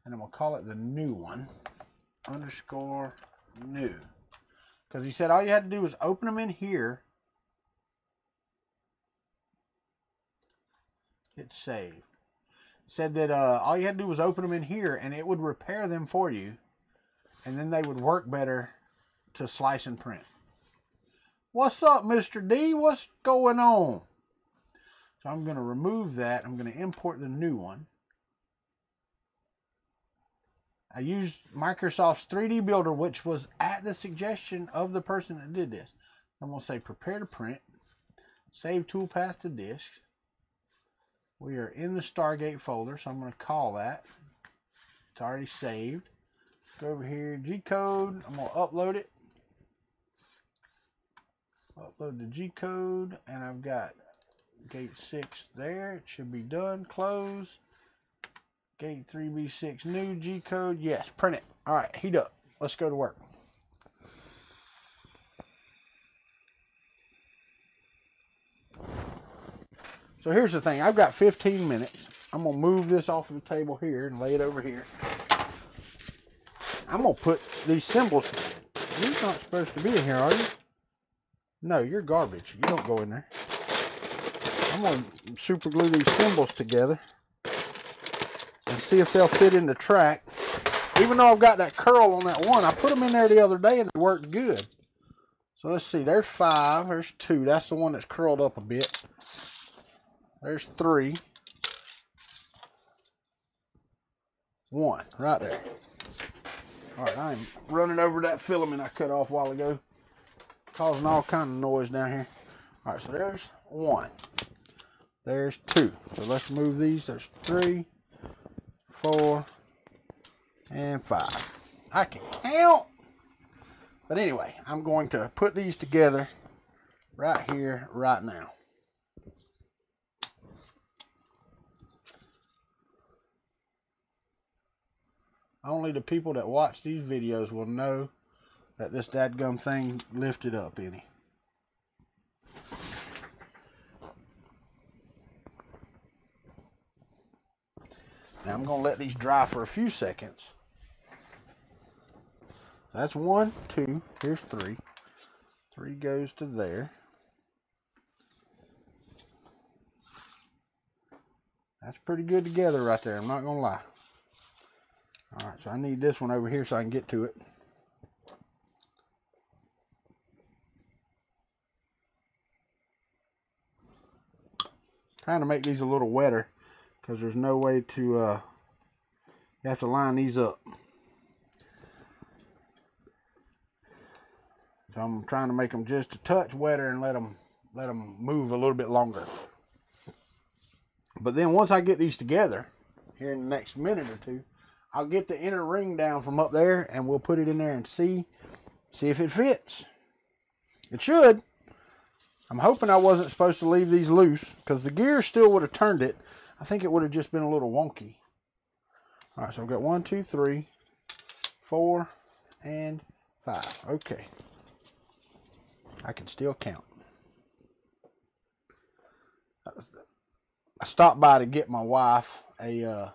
Speaker 2: And I'm going to call it the new one. Underscore new. Because he said all you had to do was open them in here. Hit save. It said that all you had to do was open them in here and it would repair them for you. And then they would work better to slice and print. What's up, Mr. D? What's going on? So I'm going to remove that. I'm going to import the new one. I used Microsoft's 3D Builder, which was at the suggestion of the person that did this. I'm going to say prepare to print. Save toolpath to disk. We are in the Stargate folder, so I'm going to call that. It's already saved. Go over here, G-code. I'm going to upload it. Upload the G-code, and I've got gate 6 there. It should be done. Close. Gate 3B6 new G-code. Yes, print it. All right, heat up. Let's go to work. So here's the thing. I've got 15 minutes. I'm going to move this off of the table here and lay it over here. I'm going to put these symbols. You're not supposed to be in here, are you? No, you're garbage. You don't go in there. I'm going to super glue these symbols together and see if they'll fit in the track. Even though I've got that curl on that one, I put them in there the other day and it worked good. So let's see. There's 5. There's 2. That's the one that's curled up a bit. There's 3. One right there. All right, I'm running over that filament I cut off a while ago, causing all kind of noise down here. All right, so there's one. There's two. So let's move these. There's 3, 4, and 5. I can count. But anyway, I'm going to put these together right here, right now. Only the people that watch these videos will know that this dadgum thing lifted up any. Now I'm going to let these dry for a few seconds. That's 1, 2, here's 3. 3 goes to there. That's pretty good together right there, I'm not going to lie. Alright, so I need this one over here so I can get to it. Trying to make these a little wetter because there's no way to, you have to line these up. So I'm trying to make them just a touch wetter and let them move a little bit longer. But then once I get these together, here in the next minute or two, I'll get the inner ring down from up there and we'll put it in there and see if it fits. It should. I'm hoping I wasn't supposed to leave these loose because the gear still would have turned it. I think it would have just been a little wonky. All right, so I've got 1, 2, 3, 4, and 5. Okay. I can still count. I stopped by to get my wife a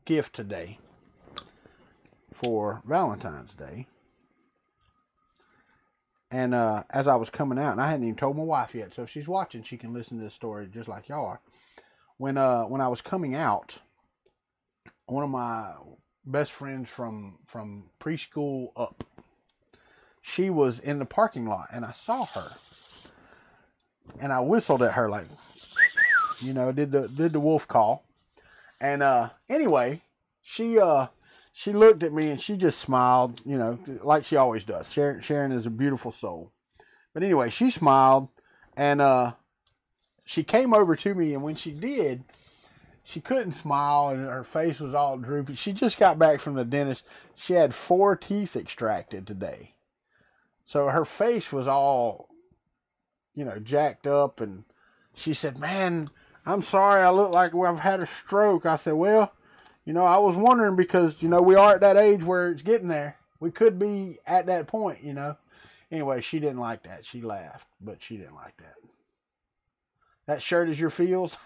Speaker 2: gift today for Valentine's Day. And as I was coming out, and I hadn't even told my wife yet, so if she's watching, she can listen to this story just like y'all are. When I was coming out, one of my best friends from preschool up, she was in the parking lot, and I saw her, and I whistled at her like, you know, did the wolf call, and anyway, she looked at me and she just smiled, you know, like she always does. Sharon is a beautiful soul. But anyway, she smiled and she came over to me, and when she did, she couldn't smile and her face was all droopy. She just got back from the dentist. She had 4 teeth extracted today. So her face was all, you know, jacked up, and she said, "Man, I'm sorry I look like I've had a stroke." I said, "Well, you know, I was wondering because, you know, we are at that age where it's getting there. We could be at that point, you know." Anyway, she didn't like that. She laughed, but she didn't like that. That shirt is your feels?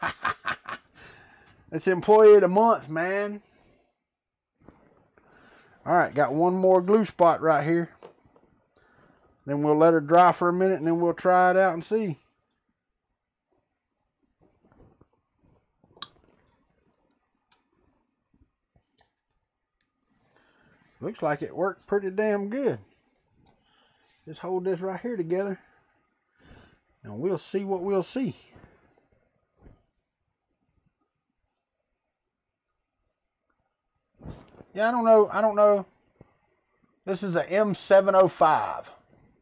Speaker 2: It's Employee of the Month, man. All right, got one more glue spot right here. Then we'll let her dry for a minute, and then we'll try it out and see. Looks like it worked pretty damn good. Just hold this right here together, and we'll see what we'll see. Yeah, I don't know. This is a M705.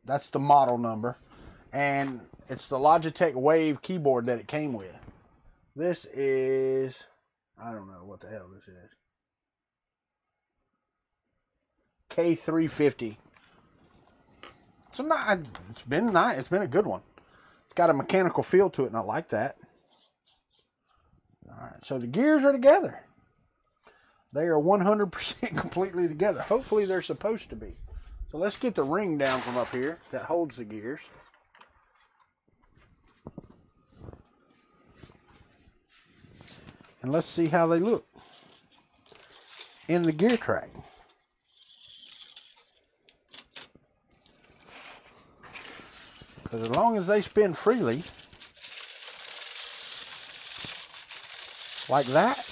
Speaker 2: That's the model number. And it's the Logitech Wave keyboard that it came with. This is, I don't know what the hell this is. K350. So it's been nice. It's been a good one. It's got a mechanical feel to it, and I like that. All right, so the gears are together. They are 100% completely together. Hopefully they're supposed to be. So let's get the ring down from up here that holds the gears. And let's see how they look in the gear track. Because as long as they spin freely, like that,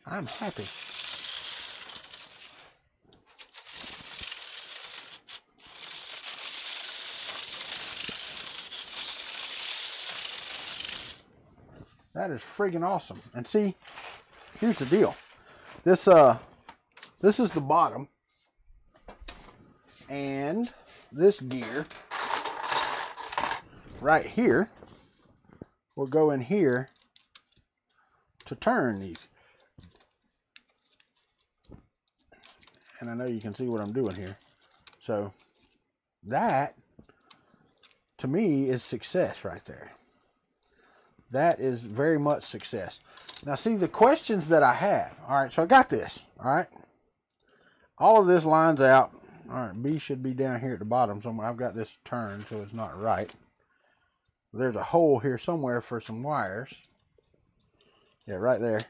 Speaker 2: I'm happy. That is friggin' awesome. And see, here's the deal. This is the bottom. And this gear right here will go in here to turn these. And I know you can see what I'm doing here. So that, to me, is success right there. That is very much success. Now see the questions that I had. All right, so I got this. All right. All of this lines out. All right, B should be down here at the bottom somewhere. I've got this turned so it's not right. There's a hole here somewhere for some wires. Yeah, right there.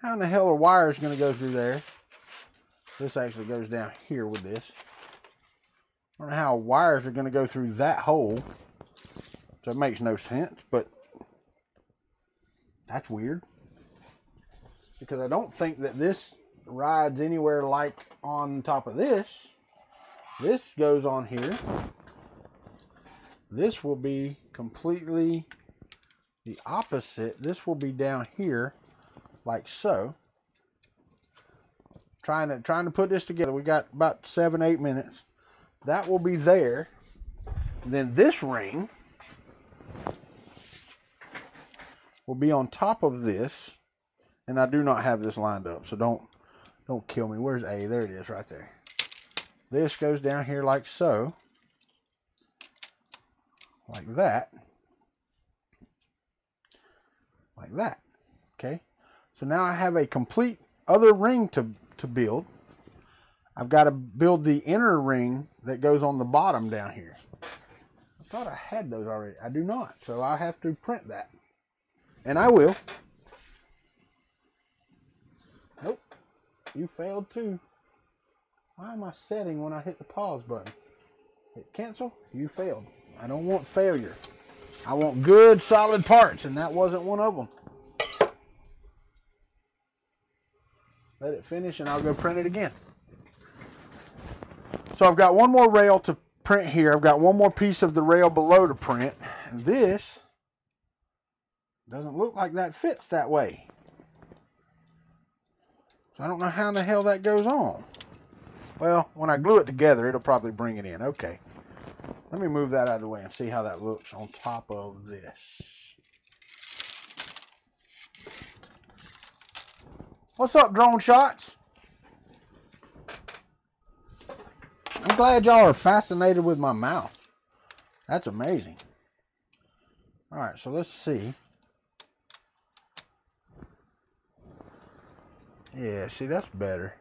Speaker 2: How in the hell are wires going to go through there? This actually goes down here with this. I don't know how wires are going to go through that hole. So it makes no sense, but that's weird. Because I don't think that this rides anywhere like on top of this. This goes on here. This will be completely the opposite. This will be down here like so. Trying to put this together. We got about 7-8 minutes. That will be there. Then this ring will be on top of this. And I do not have this lined up, so don't kill me. Where's A? There it is right there. This goes down here like so. Like that. Like that. Okay. So now I have a complete other ring to build. I've got to build the inner ring that goes on the bottom down here. I thought I had those already. I do not. So I have to print that. And I will. Nope. You failed too. Why am I setting when I hit the pause button? Hit cancel. You failed. I don't want failure. I want good solid parts, and that wasn't one of them. Let it finish and I'll go print it again. So I've got one more rail to print here. I've got one more piece of the rail below to print. And this doesn't look like that fits that way. So I don't know how in the hell that goes on. Well, when I glue it together, it'll probably bring it in. Okay. Let me move that out of the way and see how that looks on top of this. What's up, drone shots? I'm glad y'all are fascinated with my mouth. That's amazing. All right, so let's see. Yeah, see, that's better.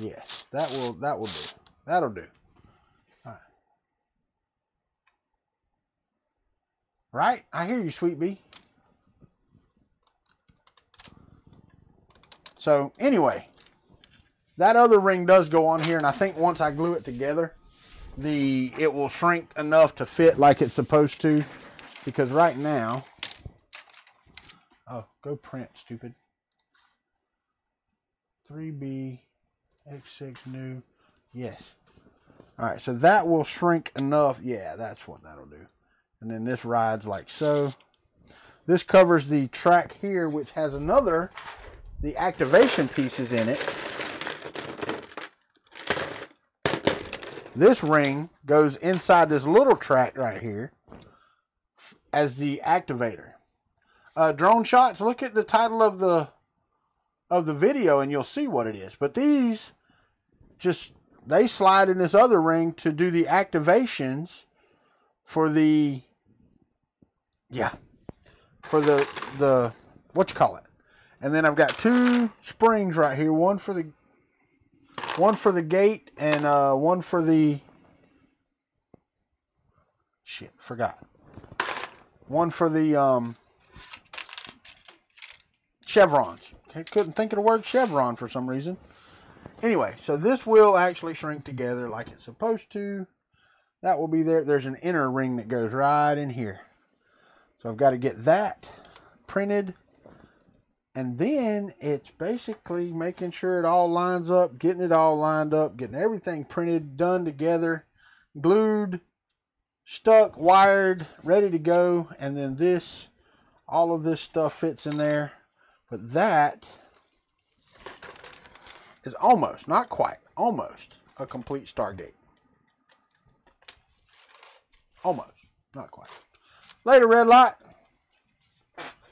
Speaker 2: Yes, that will do. That'll do. All right. Right? I hear you, sweet bee. So anyway, that other ring does go on here, and I think once I glue it together, it will shrink enough to fit like it's supposed to. Because right now, oh, go print, stupid. 3B X6 new, yes. All right, so that will shrink enough. Yeah, that's what that'll do. And then this rides like so. This covers the track here, which has the activation pieces in it. This ring goes inside this little track right here as the activator. Drone shots, look at the title of the video and you'll see what it is. But these they slide in this other ring to do the activations for the what you call it. And then I've got two springs right here, one for the gate and one for the one for the chevrons. Okay, couldn't think of the word chevron for some reason. Anyway, so this will actually shrink together like it's supposed to. That will be there. There's an inner ring that goes right in here. So I've got to get that printed. And then it's basically making sure it all lines up, getting it all lined up, getting everything printed, done together, glued, stuck, wired, ready to go. And then this, all of this stuff fits in there. But that is almost, not quite, almost a complete Stargate. Almost, not quite. Later, red light.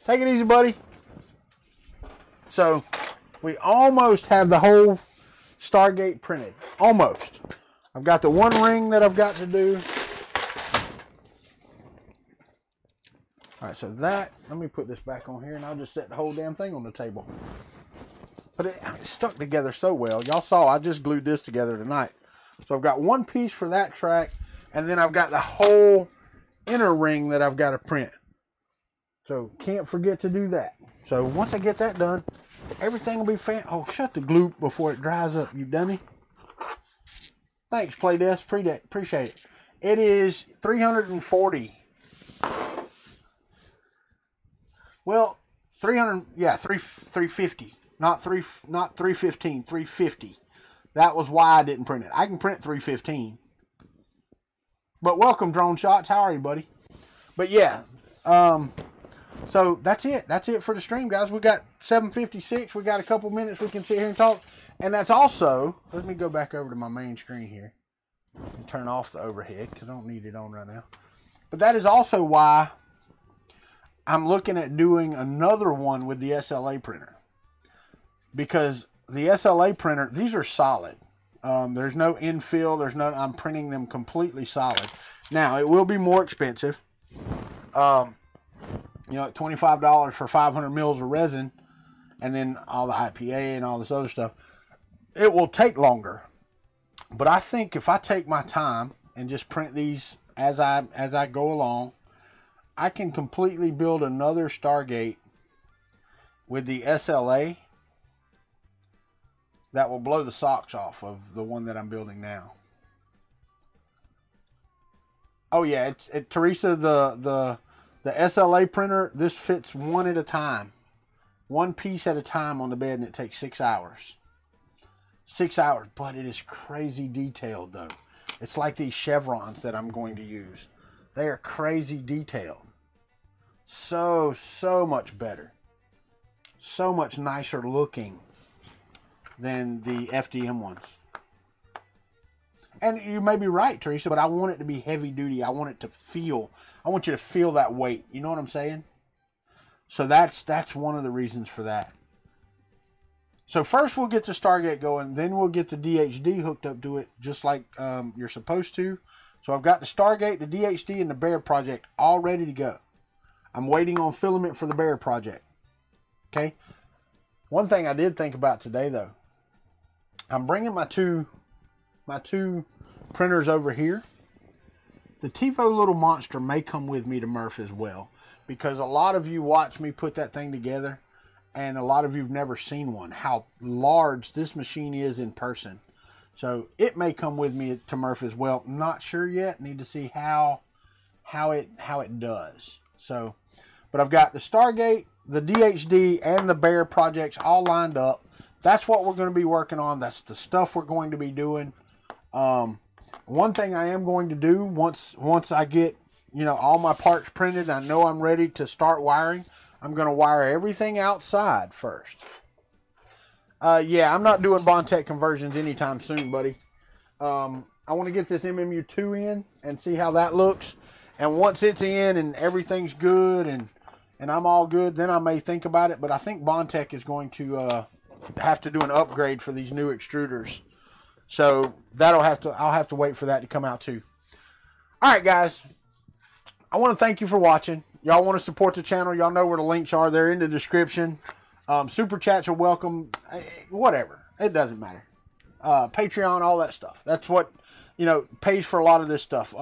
Speaker 2: Take it easy, buddy. So, we almost have the whole Stargate printed. Almost. I've got the one ring that I've got to do. Alright, so that, let me put this back on here and I'll just set the whole damn thing on the table. But it stuck together so well. Y'all saw I just glued this together tonight. So I've got one piece for that track, and then I've got the whole inner ring that I've got to print. So can't forget to do that. So once I get that done, everything will be fan. Oh, shut the glue before it dries up, you dummy. Thanks, Playdesk. Appreciate it. It is 340. Well, 300, yeah, 350. Not 315, 350. That was why I didn't print it. I can print 315. But welcome, Drone Shots. How are you, buddy? But yeah, so that's it. That's it for the stream, guys. We got 7:56. We got a couple minutes we can sit here and talk. And that's also, let me go back over to my main screen here and turn off the overhead because I don't need it on right now. But that is also why I'm looking at doing another one with the SLA printer. Because the SLA printer, these are solid. There's no infill. There's no, I'm printing them completely solid. Now, it will be more expensive. You know, at $25 for 500 mils of resin, and then all the IPA and all this other stuff. It will take longer. But I think if I take my time and just print these as I go along, I can completely build another Stargate with the SLA that will blow the socks off of the one that I'm building now. Oh yeah, Teresa, the SLA printer, this fits one at a time. One piece at a time on the bed, and it takes 6 hours. 6 hours, but it is crazy detailed though. It's like these chevrons that I'm going to use. They are crazy detailed. So much better. So much nicer looking than the FDM ones. And you may be right, Teresa, but I want it to be heavy duty. I want it to feel, I want you to feel that weight. You know what I'm saying? So that's one of the reasons for that. So first we'll get the Stargate going, then we'll get the DHD hooked up to it, just like you're supposed to. So I've got the Stargate, the DHD, and the Bear project all ready to go. I'm waiting on Filament for the Bear project. Okay? One thing I did think about today, though, I'm bringing my two printers over here. The TiVo little monster may come with me to Murph as well, because a lot of you watch me put that thing together, and a lot of you have never seen one, how large this machine is in person. So it may come with me to Murph as well. Not sure yet. Need to see how it does. So, but I've got the Stargate, the DHD, and the Bear projects all lined up. That's what we're going to be working on. That's the stuff we're going to be doing. One thing I am going to do once I get, you know, all my parts printed, I know I'm ready to start wiring. I'm going to wire everything outside first. Yeah, I'm not doing Bondtech conversions anytime soon, buddy. I want to get this MMU2 in and see how that looks. And once it's in and everything's good and I'm all good, then I may think about it. But I think Bondtech is going to have to do an upgrade for these new extruders. So I'll have to wait for that to come out too. All right, guys. I want to thank you for watching. Y'all want to support the channel, y'all know where the links are. They're in the description. Super chats are welcome. Whatever. It doesn't matter. Patreon, all that stuff. That's what, you know, pays for a lot of this stuff.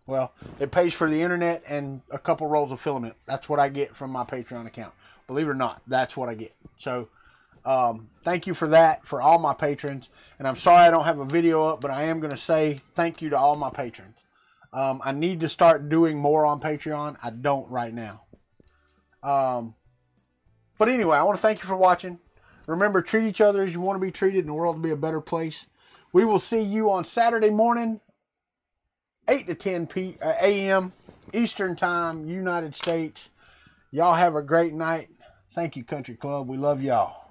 Speaker 2: Well, it pays for the internet and a couple rolls of filament. That's what I get from my Patreon account. Believe it or not, that's what I get. So, thank you for that, for all my patrons. And I'm sorry I don't have a video up, but I am going to say thank you to all my patrons. I need to start doing more on Patreon. I don't right now. But anyway, I want to thank you for watching. Remember, treat each other as you want to be treated and the world will be a better place. We will see you on Saturday morning. 8 to 10 a.m. Eastern Time, United States. Y'all have a great night. Thank you, Country Club. We love y'all.